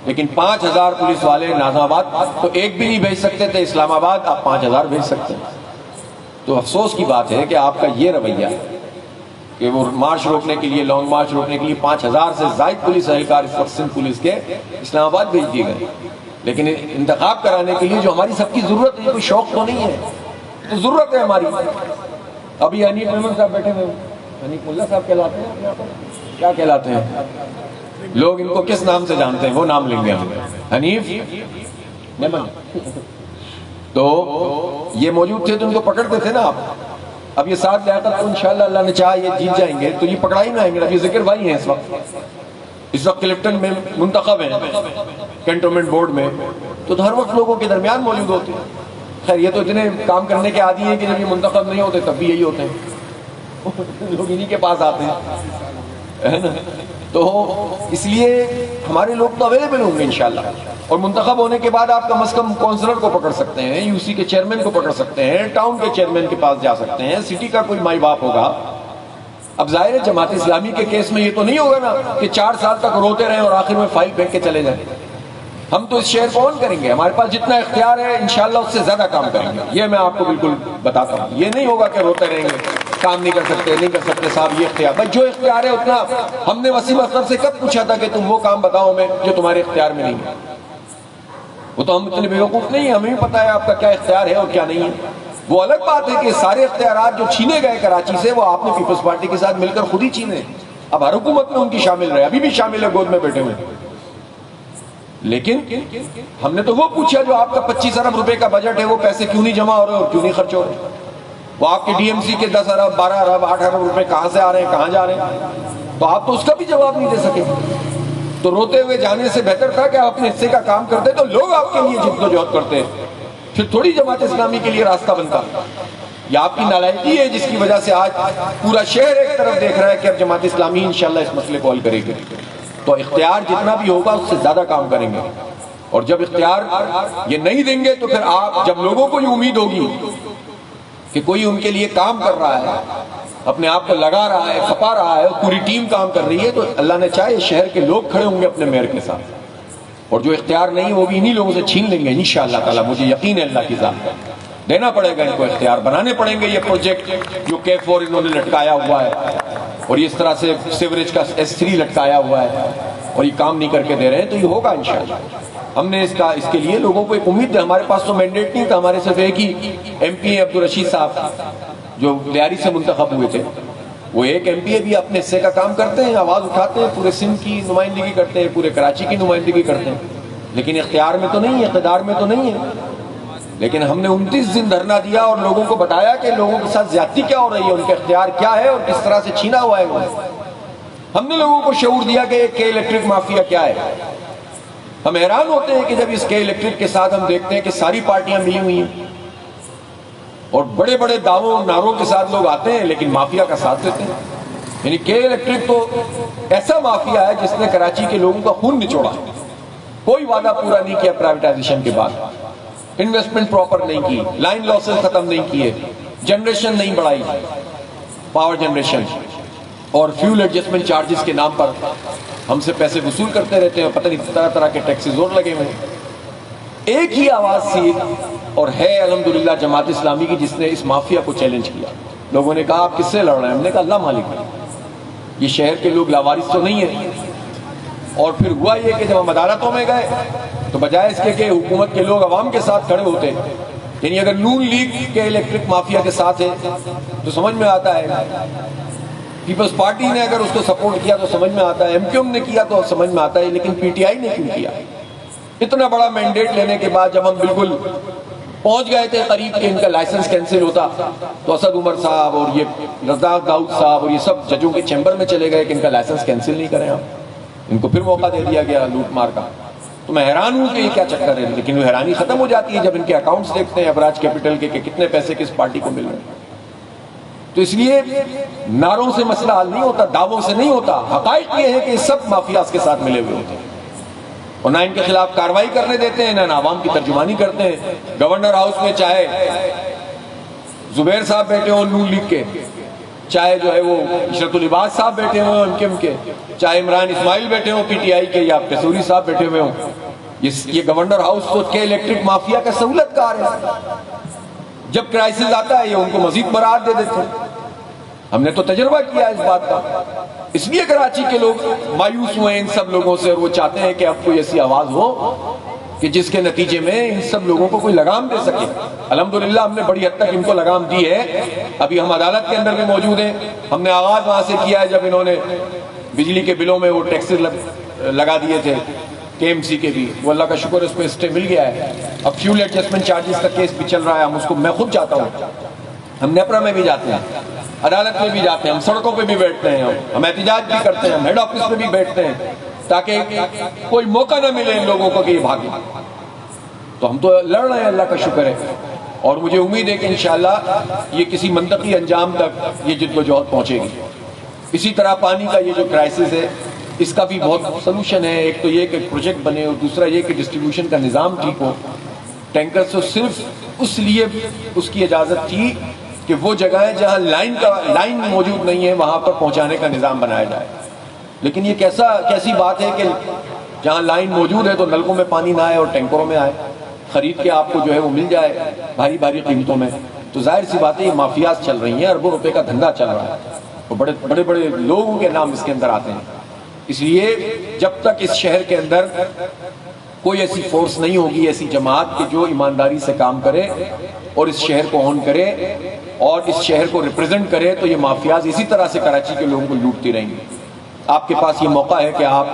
لیکن 5000 پولیس والے ناظم آباد تو ایک بھی نہیں بھیج سکتے تھے، اسلام آباد آپ 5000 بھیج سکتے ہیں۔ تو افسوس کی بات ہے کہ آپ کا یہ رویہ کہ وہ مارچ روکنے کے لیے، لانگ مارچ روکنے کے لیے 5000 سے زائد پولیس اہلکار اس وقت سندھ پولیس کے اسلام آباد بھیج دیے گئے، لیکن انتخاب کرانے کے لیے جو ہماری سب کی ضرورت ہے، کوئی شوق تو نہیں ہے، تو ضرورت ہے ہماری۔ ابھی حنیف محمد صاحب بیٹھے ہوئے، حنیف اللہ صاحب کہلاتے ہیں، کیا کہلاتے ہیں لوگ ان کو کس نام سے جانتے ہیں؟ وہ نام لیں گے ہم، حنیف محمد۔ تو یہ موجود تھے تو ان کو پکڑتے تھے نا آپ۔ اب یہ ساتھ جایا کر تو انشاءاللہ اللہ نے چاہا یہ جیت جائیں گے، تو یہ پکڑائی میں آئیں گے۔ اب یہ ذکر بھائی ہیں اس وقت کلفٹن میں منتخب ہیں کنٹونمنٹ بورڈ میں، تو ہر وقت لوگوں کے درمیان موجود ہوتے ہیں۔ خیر یہ تو اتنے کام کرنے کے عادی ہیں کہ جب یہ منتخب نہیں ہوتے تب بھی یہی ہوتے ہیں، لوگ انہی کے پاس آتے ہیں، تو اس لیے ہمارے لوگ تو اویلیبل ہوں گے انشاءاللہ۔ اور منتخب ہونے کے بعد آپ کم از کم کونسلر کو پکڑ سکتے ہیں، یو سی کے چیئرمین کو پکڑ سکتے ہیں، ٹاؤن کے چیئرمین کے پاس جا سکتے ہیں، سٹی کا کوئی مائی باپ ہوگا۔ اب ظاہر ہے جماعت اسلامی کے کیس میں یہ تو نہیں ہوگا نا کہ 4 سال تک روتے رہیں اور آخر میں فائل پھینک کے چلے جائیں۔ ہم تو اس شہر کو آن کریں گے، ہمارے پاس جتنا اختیار ہے انشاءاللہ اس سے زیادہ کام کریں گے، یہ میں آپ کو بالکل بتاتا ہوں۔ یہ نہیں ہوگا کہ روتے رہیں گے، کام نہیں کر سکتے صاحب، یہ اختیار بھائی جو اختیار ہے اتنا۔ ہم نے وسیم اختر سے کب پوچھا تھا کہ تم وہ کام بتاؤ ہمیں جو تمہارے اختیار میں نہیں ہے؟ وہ تو ہم اتنے بیوقوف نہیں ہیں، ہمیں بھی پتہ ہے آپ کا کیا اختیار ہے اور کیا نہیں ہے۔ وہ الگ بات ہے کہ سارے اختیارات جو چھینے گئے کراچی سے وہ آپ نے پیپلز پارٹی کے ساتھ مل کر خود ہی چھینے، اب ہر حکومت میں ان کی شامل رہے، ابھی بھی شامل ہے، گود میں بیٹھے ہوئے۔ لیکن ہم نے تو وہ پوچھا جو آپ کا 25 ارب روپے کا بجٹ ہے، وہ پیسے کیوں نہیں جمع ہو رہے اور کیوں نہیں خرچ ہو رہے؟ وہ آپ کے ڈی ایم سی کے 10 ارب 12 ارب 8 ارب روپے کہاں سے آ رہے ہیں، کہاں جا رہے ہیں؟ تو آپ تو اس کا بھی جواب نہیں دے سکے۔ تو روتے ہوئے جانے سے بہتر تھا کہ آپ اپنے حصے کا کام کرتے تو لوگ آپ کے لیے جد و جہد کرتے، پھر تھوڑی جماعت اسلامی کے لیے راستہ بنتا۔ یہ آپ کی نالائکی ہے جس کی وجہ سے آج پورا شہر ایک طرف دیکھ رہا ہے کہ اب جماعت اسلامی انشاءاللہ اس مسئلے کو حل کرے گی۔ تو اختیار جتنا بھی ہوگا اس سے زیادہ کام کریں گے، اور جب اختیار یہ نہیں دیں گے تو پھر آپ، جب لوگوں کو یہ امید ہوگی کہ کوئی ان کے لیے کام کر رہا ہے، اپنے آپ کو لگا رہا ہے، کھپا رہا ہے، پوری ٹیم کام کر رہی ہے، تو اللہ نے چاہے شہر کے لوگ کھڑے ہوں گے اپنے میئر کے ساتھ، اور جو اختیار نہیں وہ بھی انہی لوگوں سے چھین لیں گے انشاءاللہ تعالی۔ مجھے یقین ہے اللہ کی ذات، دینا پڑے گا ان کو اختیار، بنانے پڑیں گے یہ پروجیکٹ جو K4 انہوں نے لٹکایا ہوا ہے، اور اس طرح سے سیوریج کا S3 لٹکایا ہوا ہے، اور یہ کام نہیں کر کے دے رہے ہیں، تو یہ ہوگا انشاءاللہ۔ ہم نے اس کے لیے لوگوں کو ایک امید ہے، ہمارے پاس تو مینڈیٹ نہیں تھا، ہمارے صرف ایک ہی ایم پی ہے عبدالرشید صاحب جو لیاری سے منتخب ہوئے تھے، وہ ایک ایم پی اے بھی اپنے حصے کا کام کرتے ہیں، آواز اٹھاتے ہیں، پورے سندھ کی نمائندگی کرتے ہیں، پورے کراچی کی نمائندگی کرتے ہیں، لیکن اختیار میں تو نہیں ہے، اقتدار میں تو نہیں ہے۔ لیکن ہم نے 29 دن دھرنا دیا اور لوگوں کو بتایا کہ لوگوں کے ساتھ زیادتی کیا ہو رہی ہے، ان کے اختیار کیا ہے اور کس طرح سے چھینا ہوا ہے وہ۔ ہم نے لوگوں کو شعور دیا کہ کے الیکٹرک مافیا کیا ہے۔ ہم حیران ہوتے ہیں کہ جب اس کے الیکٹرک کے ساتھ ہم دیکھتے ہیں کہ ساری پارٹیاں ملی ہوئی ہیں اور بڑے بڑے دعووں نعروں کے ساتھ لوگ آتے ہیں لیکن مافیا کا ساتھ دیتے ہیں۔ یعنی کے الیکٹرک تو ایسا مافیا ہے جس نے کراچی کے لوگوں کا خون نچوڑا، کوئی وعدہ پورا نہیں کیا پرائیویٹائزیشن کے بعد، انویسٹمنٹ پراپر نہیں کی، لائن لاسز ختم نہیں کیے، جنریشن نہیں بڑھائی، پاور جنریشن، اور فیول ایڈجسٹمنٹ چارجز کے نام پر ہم سے پیسے وصول کرتے رہتے ہیں، پتہ نہیں طرح طرح کے ٹیکسز اور لگے ہوئے۔ ایک ہی آواز تھی اور ہے الحمدللہ جماعت اسلامی کی جس نے اس مافیا کو چیلنج کیا۔ لوگوں نے کہا آپ کس سے لڑ رہے ہیں؟ ہم نے کہا اللہ مالک ہے، یہ شہر کے لوگ لاوارث تو نہیں ہیں۔ اور پھر ہوا یہ کہ جب ہم عدالتوں میں گئے تو بجائے اس کے کہ حکومت کے لوگ عوام کے ساتھ کھڑے ہوتے، یعنی اگر نون لیگ کے الیکٹرک مافیا کے ساتھ ہے تو سمجھ میں آتا ہے، پیپلز پارٹی نے اگر اس کو سپورٹ کیا تو سمجھ میں آتا ہے، ایم کیو ایم نے کیا تو سمجھ میں آتا ہے، لیکن پی ٹی آئی نے کیوں کیا؟ اتنا بڑا مینڈیٹ لینے کے بعد جب ہم بالکل پہنچ گئے تھے قریب کہ ان کا لائسنس کینسل ہوتا، تو اسد عمر صاحب اور یہ رزاق داؤد صاحب اور یہ سب ججوں کے چیمبر میں چلے گئے کہ ان کا لائسنس کینسل نہیں کریں آپ، ان کو پھر موقع دے دیا گیا لوٹ مار کا۔ تو میں حیران ہوں کہ یہ کیا چکر ہے، لیکن وہ حیرانی ختم ہو جاتی ہے جب ان کے اکاؤنٹس دیکھتے ہیں ابراج کیپٹل کے کہ کتنے پیسے کس پارٹی کو مل رہے ہیں۔ تو اس لیے نعروں سے مسئلہ حل نہیں ہوتا، دعووں سے نہیں ہوتا، حقائق یہ ہے کہ سب مافیاز کے ساتھ ملے ہوئے ہوتے ہیں اور نہ ان کے خلاف کارروائی کرنے دیتے ہیں، نہ عوام کی ترجمانی کرتے ہیں۔ گورنر ہاؤس میں چاہے زبیر صاحب بیٹھے ہوں نون لیگ کے، چاہے جو ہے وہ عشرت العباد صاحب بیٹھے ہوں ایم کیو ایم کے، چاہے عمران اسماعیل بیٹھے ہوں پی ٹی آئی کے، یا قصوری صاحب بیٹھے ہوئے ہوں، یہ گورنر ہاؤس تو کے الیکٹرک مافیا کا سہولت کار ہے۔ جب کرائسس آتا ہے یہ ان کو مزید برات دے دیتے ہیں۔ ہم نے تو تجربہ کیا اس بات کا، اس لیے کراچی کے لوگ مایوس ہوئے ان سب لوگوں سے، اور وہ چاہتے ہیں کہ اب کوئی ایسی آواز ہو کہ جس کے نتیجے میں ان سب لوگوں کو کوئی لگام دے سکے۔ الحمدللہ ہم نے بڑی حد تک ان کو لگام دی ہے، ابھی ہم عدالت کے اندر بھی موجود ہیں۔ ہم نے آغاز وہاں سے کیا ہے جب انہوں نے بجلی کے بلوں میں وہ ٹیکسز لگا دیے تھے، KMC کے بھی، وہ اللہ کا شکر اس پہ اسٹے مل گیا ہے۔ اب فیول ایڈجسٹمنٹ چارجز کا کیس بھی چل رہا ہے، ہم اس کو، میں خود جاتا ہوں، ہم نیپرا میں بھی جاتے ہیں، عدالت میں بھی جاتے ہیں، ہم سڑکوں پہ بھی بیٹھتے ہیں، ہم احتجاج بھی کرتے ہیں، ہم ہیڈ آفس میں بھی بیٹھتے ہیں، تاکہ کوئی موقع نہ ملے ان لوگوں کو کہ یہ بھاگیں۔ تو ہم تو لڑ رہے ہیں، اللہ کا شکر ہے، اور مجھے امید ہے کہ انشاءاللہ یہ کسی منطقی انجام تک یہ جد و جہد پہنچے گی۔ اسی طرح پانی کا یہ جو کرائسس ہے، اس کا بھی بہت سلوشن ہے۔ ایک تو یہ کہ پروجیکٹ بنے، اور دوسرا یہ کہ ڈسٹریبیوشن کا نظام ٹھیک ہو۔ ٹینکر سے صرف اس لیے اس کی اجازت تھی کہ وہ جگہیں جہاں لائن موجود نہیں ہے وہاں پر پہنچانے کا نظام بنایا جائے، لیکن یہ کیسی بات ہے کہ جہاں لائن موجود ہے تو نلکوں میں پانی نہ آئے اور ٹینکروں میں آئے، خرید کے آپ کو جو ہے وہ مل جائے بھاری بھاری قیمتوں میں۔ تو ظاہر سی بات ہے یہ مافیاز چل رہی ہیں، اربوں روپے کا دھندا چل رہا ہے، اور بڑے بڑے لوگوں کے نام اس کے اندر آتے ہیں۔ اس لیے جب تک اس شہر کے اندر کوئی ایسی فورس نہیں ہوگی، ایسی جماعت کہ جو ایمانداری سے کام کرے اور اس شہر کو اون کرے اور اس شہر کو ریپرزینٹ کرے، تو یہ مافیاز اسی طرح سے کراچی کے لوگوں کو لوٹتی رہیں گی۔ آپ کے پاس یہ موقع ہے کہ آپ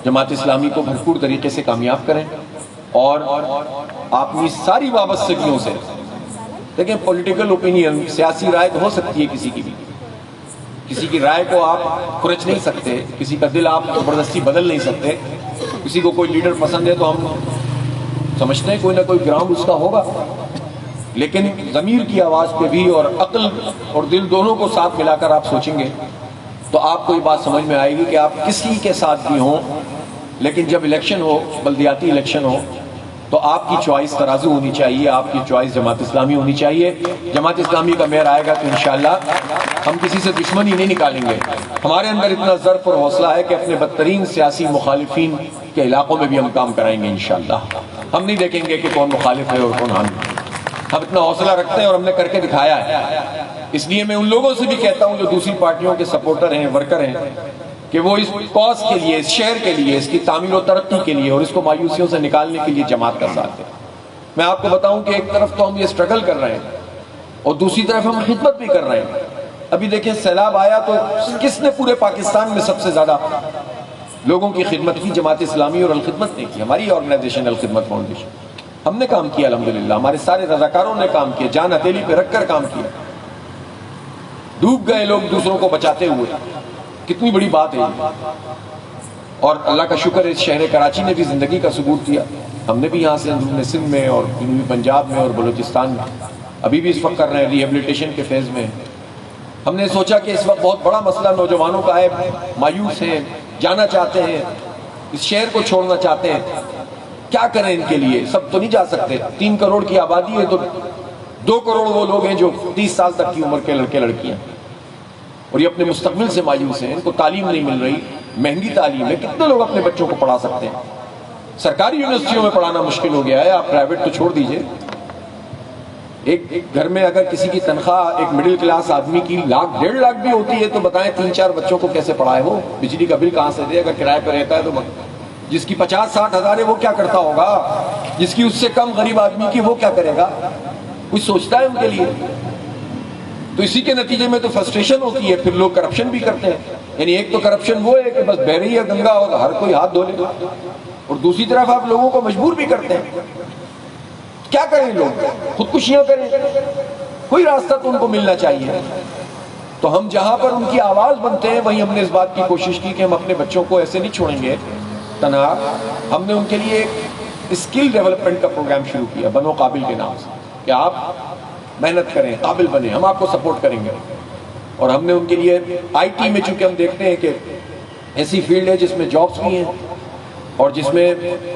جماعت اسلامی کو بھرپور طریقے سے کامیاب کریں، اور اپنی ساری وابستگیوں سے، دیکھیں پولیٹیکل اوپینین، سیاسی رائے تو ہو سکتی ہے کسی کی بھی، کسی کی رائے کو آپ کھرچ نہیں سکتے، کسی کا دل آپ زبردستی بدل نہیں سکتے۔ کسی کو کوئی لیڈر پسند ہے تو ہم سمجھتے ہیں کوئی نہ کوئی گراؤنڈ اس کا ہوگا، لیکن ضمیر کی آواز پہ بھی اور عقل اور دل دونوں کو ساتھ ملا کر آپ سوچیں گے تو آپ کو یہ بات سمجھ میں آئے گی کہ آپ کسی کے ساتھ بھی ہوں، لیکن جب الیکشن ہو، بلدیاتی الیکشن ہو، تو آپ کی چوائس ترازو ہونی چاہیے، آپ کی چوائس جماعت اسلامی ہونی چاہیے۔ جماعت اسلامی کا میئر آئے گا تو انشاءاللہ ہم کسی سے دشمنی نہیں نکالیں گے۔ ہمارے اندر اتنا ظرف اور حوصلہ ہے کہ اپنے بدترین سیاسی مخالفین کے علاقوں میں بھی ہم کام کرائیں گے انشاءاللہ۔ ہم نہیں دیکھیں گے کہ کون مخالف ہے اور کون حامی۔ ہم اتنا حوصلہ رکھتے ہیں اور ہم نے کر کے دکھایا ہے۔ اس لیے میں ان لوگوں سے بھی کہتا ہوں جو دوسری پارٹیوں کے سپورٹر ہیں، ورکر ہیں، کہ وہ اس کاز کے لیے، اس شہر کے لیے، اس کی تعمیر و ترقی کے لیے اور اس کو مایوسیوں سے نکالنے کے لیے جماعت کا ساتھ دیں۔ میں آپ کو بتاؤں کہ ایک طرف تو ہم یہ سٹرگل کر رہے ہیں اور دوسری طرف ہم خدمت بھی کر رہے ہیں۔ ابھی دیکھیں سیلاب آیا تو کس نے پورے پاکستان میں سب سے زیادہ لوگوں کی خدمت کی؟ جماعت اسلامی اور الخدمت نے کی، ہماری آرگنائزیشن الخدمت فاؤنڈیشن۔ ہم نے کام کیا الحمدللہ، ہمارے سارے رضاکاروں نے کام کیا، جان ہتھیلی پہ رکھ کر کام کیا، ڈوب گئے لوگ دوسروں کو بچاتے ہوئے۔ کتنی بڑی بات ہے یہ، اور اللہ کا شکر ہے اس شہر کراچی نے بھی زندگی کا ثبوت دیا۔ ہم نے بھی یہاں سے اندرون سندھ میں اور جنوبی پنجاب میں اور بلوچستان میں ابھی بھی اس وقت کر رہے ہیں، ریہیبلیٹیشن کے فیز میں۔ ہم نے سوچا کہ اس وقت بہت بڑا مسئلہ نوجوانوں کا ہے، مایوس ہیں، جانا چاہتے ہیں، اس شہر کو چھوڑنا چاہتے ہیں، کیا کریں ان کے لیے؟ سب تو نہیں جا سکتے، 3 کروڑ کی آبادی ہے تو 2 کروڑ وہ لوگ ہیں جو 30 سال تک کی عمر کے لڑکے لڑکیاں، اور یہ اپنے مستقبل سے مایوس ہیں، ان کو تعلیم نہیں مل رہی، مہنگی تعلیم ہے، کتنے لوگ اپنے بچوں کو پڑھا سکتے ہیں؟ سرکاری یونیورسٹیوں میں پڑھانا مشکل ہو گیا ہے، آپ پرائیویٹ تو چھوڑ دیجئے۔ ایک گھر میں اگر کسی کی تنخواہ ایک مڈل کلاس آدمی کی 1,00,000 1.5 لاکھ بھی ہوتی ہے تو بتائیں 3-4 بچوں کو کیسے پڑھائے وہ؟ بجلی کا بل کہاں سے دے؟ اگر کرائے پہ رہتا ہے تو جس کی 50-60 ہزار ہے وہ کیا کرتا ہوگا؟ جس کی اس سے کم غریب آدمی کی وہ کیا کرے گا؟ کچھ سوچتا ہے ان کے لیے؟ تو اسی کے نتیجے میں تو فرسٹریشن ہوتی ہے، پھر لوگ کرپشن بھی کرتے ہیں۔ یعنی ایک تو کرپشن وہ ہے کہ بس بہ رہی ہے گنگا اور ہر کوئی ہاتھ دھو لے، اور دوسری طرف آپ لوگوں کو مجبور بھی کرتے ہیں۔ کیا کریں لوگ؟ خودکشیاں کریں؟ کوئی راستہ تو ان کو ملنا چاہیے۔ تو ہم جہاں پر ان کی آواز بنتے ہیں وہیں ہم نے اس بات کی کوشش کی کہ ہم اپنے بچوں کو ایسے نہیں چھوڑیں گے تنہا۔ ہم نے ان کے لیے ایک اسکل ڈیولپمنٹ کا پروگرام شروع کیا، بنو قابل کے نام سے، کہ آپ محنت کریں، قابل بنیں، ہم آپ کو سپورٹ کریں گے۔ اور ہم نے ان کے لیے آئی ٹی میں، چونکہ ہم دیکھتے ہیں کہ ایسی فیلڈ ہے جس میں جابس بھی ہیں اور جس میں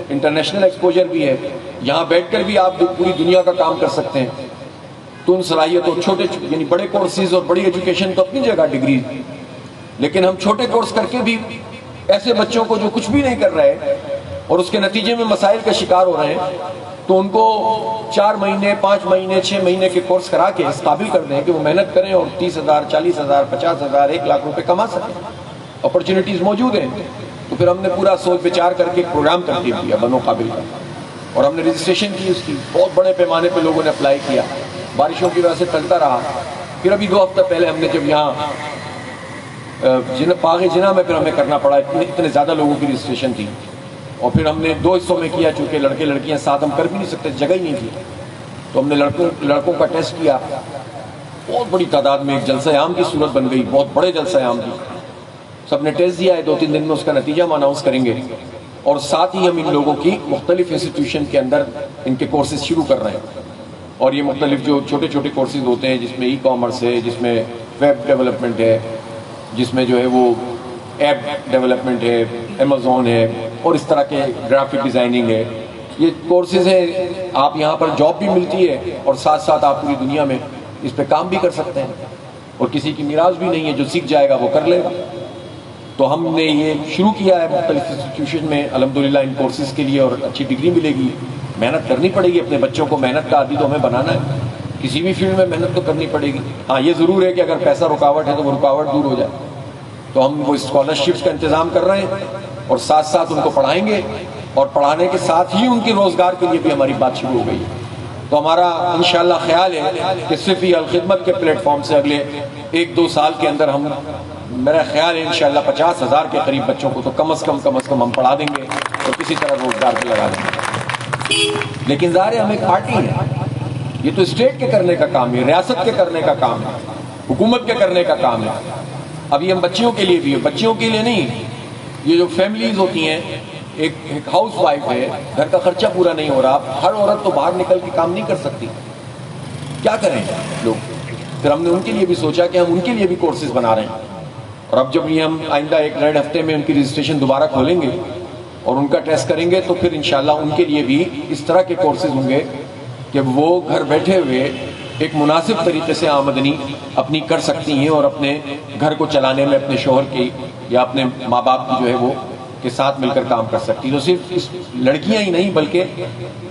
انٹرنیشنل ایکسپوجر بھی ہے، یہاں بیٹھ کر بھی آپ پوری دنیا کا کام کر سکتے ہیں، تو ان صلاحیتوں چھوٹے یعنی بڑے کورسز اور بڑی ایجوکیشن تو اپنی جگہ ڈگری، لیکن ہم چھوٹے کورس کر کے بھی ایسے بچوں کو جو کچھ بھی نہیں کر رہے اور اس کے نتیجے میں مسائل کا شکار ہو رہے ہیں، تو ان کو 4 مہینے 5 مہینے 6 مہینے کے کورس کرا کے اس قابل کر دیں کہ وہ محنت کریں اور 30,000 40,000 50,000 1 لاکھ روپے کما سکیں. اپرچونیٹیز موجود ہیں. تو پھر ہم نے پورا سوچ بچار کر کے ایک پروگرام ترتیب دیا بنو قابل کا, اور ہم نے رجسٹریشن کی اس کی. بہت بڑے پیمانے پہ لوگوں نے اپلائی کیا. بارشوں کی وجہ سے ٹلتا رہا. پھر ابھی 2 ہفتہ پہلے ہم نے جب یہاں باغ جناح میں پھر ہمیں کرنا پڑا, اتنے زیادہ لوگوں کی رجسٹریشن تھی, اور پھر ہم نے 2 حصوں میں کیا چونکہ لڑکے لڑکیاں ساتھ ہم کر بھی نہیں سکتے, جگہ ہی نہیں تھی. تو ہم نے لڑکوں کا ٹیسٹ کیا. بہت بڑی تعداد میں ایک جلسہ عام کی صورت بن گئی, بہت بڑے جلسہ عام کی. سب نے ٹیسٹ دیا ہے, 2-3 دن میں اس کا نتیجہ ہم اناؤنس کریں گے. اور ساتھ ہی ہم ان لوگوں کی مختلف انسٹیٹیوشن کے اندر ان کے کورسز شروع کر رہے ہیں. اور یہ مختلف جو چھوٹے چھوٹے کورسز ہوتے ہیں جس میں ای کامرس ہے, جس میں ویب ڈیولپمنٹ ہے, جس میں جو ہے وہ ایپ ڈیولپمنٹ ہے, امیزون ہے, اور اس طرح کے گرافک ڈیزائننگ ہے. یہ کورسز ہیں, آپ یہاں پر جاب بھی ملتی ہے اور ساتھ ساتھ آپ پوری دنیا میں اس پہ کام بھی کر سکتے ہیں, اور کسی کی میراث بھی نہیں ہے, جو سیکھ جائے گا وہ کر لے گا. تو ہم نے یہ شروع کیا ہے مختلف انسٹیٹیوشن میں الحمدللہ ان کورسز کے لیے, اور اچھی ڈگری ملے گی. محنت کرنی پڑے گی, اپنے بچوں کو محنت کا عادی تو ہمیں بنانا ہے. کسی بھی فیلڈ میں محنت تو کرنی پڑے گی. ہاں یہ ضرور ہے کہ اگر پیسہ رکاوٹ ہے تو وہ رکاوٹ دور ہو جائے. تو ہم وہ اسکالرشپس کا انتظام کر رہے ہیں, اور ساتھ ساتھ ان کو پڑھائیں گے, اور پڑھانے کے ساتھ ہی ان کے روزگار کے لیے بھی ہماری بات شروع ہو گئی. تو ہمارا انشاءاللہ خیال ہے کہ صرف یہ الخدمت کے پلیٹ فارم سے اگلے 1-2 سال کے اندر ہم, میرا خیال ہے انشاءاللہ 50,000 کے قریب بچوں کو تو کم از کم ہم پڑھا دیں گے اور کسی طرح روزگار پہ لگا دیں گے. لیکن ظاہر ہے ہم ایک پارٹی ہے, یہ تو اسٹیٹ کے کرنے کا کام ہے, ریاست کے کرنے کا کام ہے, حکومت کے کرنے کا کام ہے. ابھی ہم بچیوں کے لیے بھی ہے, بچیوں کے لیے نہیں. یہ جو فیملیز ہوتی ہیں, ایک ہاؤس وائف ہے, گھر کا خرچہ پورا نہیں ہو رہا, ہر عورت تو باہر نکل کے کام نہیں کر سکتی, کیا کریں لوگ. پھر ہم نے ان کے لیے بھی سوچا کہ ہم ان کے لیے بھی کورسز بنا رہے ہیں. اور اب جب یہ ہم آئندہ 1-1.5 ہفتے میں ان کی رجسٹریشن دوبارہ کھولیں گے اور ان کا ٹیسٹ کریں گے, تو پھر انشاءاللہ ان کے لیے بھی اس طرح کے کورسز ہوں گے کہ وہ گھر بیٹھے ہوئے ایک مناسب طریقے سے آمدنی اپنی کر سکتی ہیں, اور اپنے گھر کو چلانے میں اپنے شوہر کی یا اپنے ماں باپ کی جو ہے وہ کے ساتھ مل کر کام کر سکتی ہیں. تو صرف اس لڑکیاں ہی نہیں بلکہ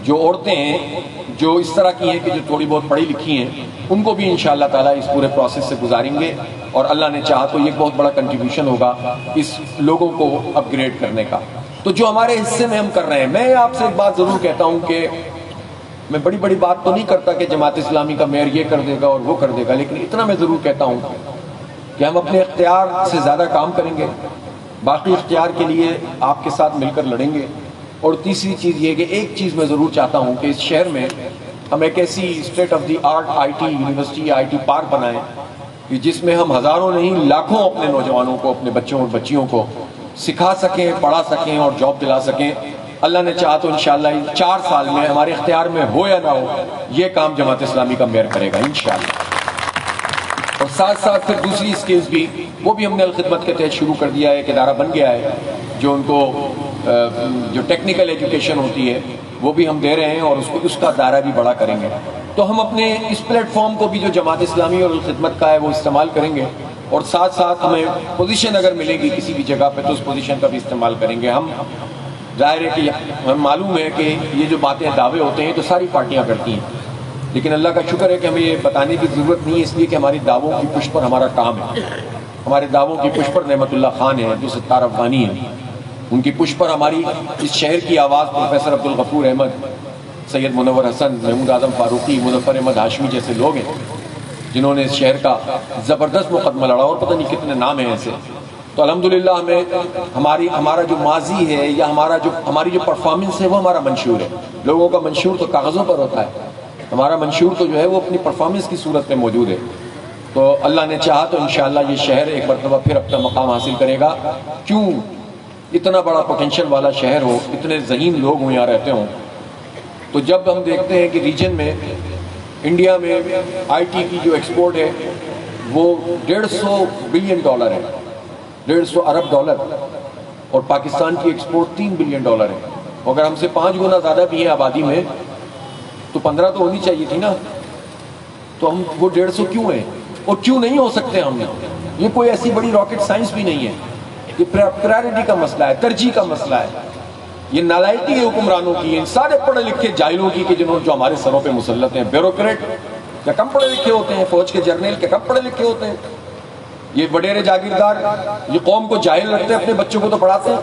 جو عورتیں ہیں جو اس طرح کی ہیں کہ جو تھوڑی بہت پڑھی لکھی ہیں, ان کو بھی انشاءاللہ تعالیٰ اس پورے پروسیس سے گزاریں گے. اور اللہ نے چاہا تو یہ بہت بڑا کنٹریبیوشن ہوگا اس لوگوں کو اپ گریڈ کرنے کا. تو جو ہمارے حصے میں ہم کر رہے ہیں, میں آپ سے ایک بات ضرور کہتا ہوں کہ میں بڑی بات تو نہیں کرتا کہ جماعت اسلامی کا میئر یہ کر دے گا اور وہ کر دے گا, لیکن اتنا میں ضرور کہتا ہوں کہ ہم اپنے اختیار سے زیادہ کام کریں گے, باقی اختیار کے لیے آپ کے ساتھ مل کر لڑیں گے. اور تیسری چیز یہ کہ ایک چیز میں ضرور چاہتا ہوں کہ اس شہر میں ہم ایک ایسی state of the art IT university یا IT پارک بنائیں کہ جس میں ہم ہزاروں نہیں لاکھوں اپنے نوجوانوں کو, اپنے بچوں اور بچیوں کو سکھا سکیں, پڑھا سکیں اور جاب دلا سکیں. اللہ نے چاہا تو انشاءاللہ ان 4 سال میں ہمارے اختیار میں ہو یا نہ ہو, یہ کام جماعت اسلامی کا میئر کرے گا انشاءاللہ. اور ساتھ ساتھ پھر دوسری اسکلز بھی, وہ بھی ہم نے الخدمت کے تحت شروع کر دیا ہے, ایک ادارہ بن گیا ہے جو ان کو جو ٹیکنیکل ایجوکیشن ہوتی ہے وہ بھی ہم دے رہے ہیں, اور اس کا دائرہ بھی بڑا کریں گے. تو ہم اپنے اس پلیٹ فارم کو بھی جو جماعت اسلامی اور الخدمت کا ہے وہ استعمال کریں گے, اور ساتھ ساتھ ہمیں پوزیشن اگر ملے گی کسی بھی جگہ پہ تو اس پوزیشن کا بھی استعمال کریں گے. ہم ظاہر ہے کہ ہمیں معلوم ہے کہ یہ جو باتیں دعوے ہوتے ہیں تو ساری پارٹیاں کرتی ہیں, لیکن اللہ کا شکر ہے کہ ہمیں یہ بتانے کی ضرورت نہیں ہے, اس لیے کہ ہماری دعووں کی پشت پر ہمارا کام ہے. ہمارے دعووں کی پشت پر نعمت اللہ خان ہیں جو ستار افغانی ہیں, ان کی پشت پر ہماری اس شہر کی آواز پروفیسر عبدالغفور احمد, سید منور حسن, محمود اعظم فاروقی, مظفر احمد ہاشمی جیسے لوگ ہیں جنہوں نے اس شہر کا زبردست مقدمہ لڑا, اور پتہ نہیں کتنے نام ہیں ایسے. تو الحمدللہ ہمیں ہمارا جو ماضی ہے یا ہماری جو پرفارمنس ہے وہ ہمارا منشور ہے. لوگوں کا منشور تو کاغذوں پر ہوتا ہے, ہمارا منشور تو جو ہے وہ اپنی پرفارمنس کی صورت میں موجود ہے. تو اللہ نے چاہا تو انشاءاللہ یہ شہر ایک مرتبہ پھر اپنا مقام حاصل کرے گا. کیوں اتنا بڑا پوٹینشیل والا شہر ہو, اتنے ذہین لوگ ہوں یہاں رہتے ہوں. تو جب ہم دیکھتے ہیں کہ ریجن میں انڈیا میں IT کی جو ایکسپورٹ ہے وہ $150 بلین ہے, $150 ارب, اور پاکستان کی ایکسپورٹ $3 بلین ہے. اگر ہم سے 5 گنا زیادہ بھی ہے آبادی میں تو 15 تو ہونی چاہیے تھی نا. تو ہم وہ 150 کیوں ہیں, اور کیوں نہیں ہو سکتے ہم. یہ کوئی ایسی بڑی راکٹ سائنس بھی نہیں ہے, یہ پرائرٹی کا مسئلہ ہے, ترجیح کا مسئلہ ہے. یہ نالائکی کے حکمرانوں کی، ان سارے پڑھے لکھے جاہلوں کی کہ جنہوں جو ہمارے سروں پہ مسلط ہیں. بیوروکریٹ کیا کم پڑھے لکھے ہوتے ہیں؟ فوج کے جرنیل کیا کم پڑھے لکھے ہوتے ہیں؟ یہ وڈیرے جاگیردار یہ قوم کو جاہل رکھتے ہیں، اپنے بچوں کو تو پڑھاتے ہیں.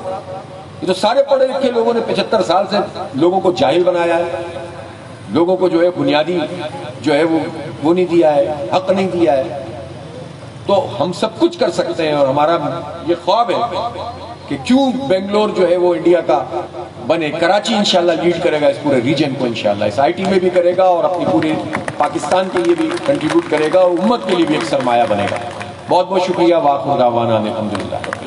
یہ تو سارے پڑھے لکھے لوگوں نے 75 سال سے لوگوں کو جاہل بنایا ہے، لوگوں کو جو ہے بنیادی جو ہے وہ نہیں دیا ہے، حق نہیں دیا ہے. تو ہم سب کچھ کر سکتے ہیں، اور ہمارا یہ خواب ہے کہ کیوں بنگلور جو ہے وہ انڈیا کا بنے. کراچی انشاءاللہ لیڈ کرے گا اس پورے ریجن کو، انشاءاللہ اس آئی ٹی میں بھی کرے گا اور اپنی پورے پاکستان کے لیے بھی کنٹریبیوٹ کرے گا اور امت کے لیے بھی ایک سرمایہ بنے گا. بہت بہت شکریہ. وآخر دعوانا الحمدللہ.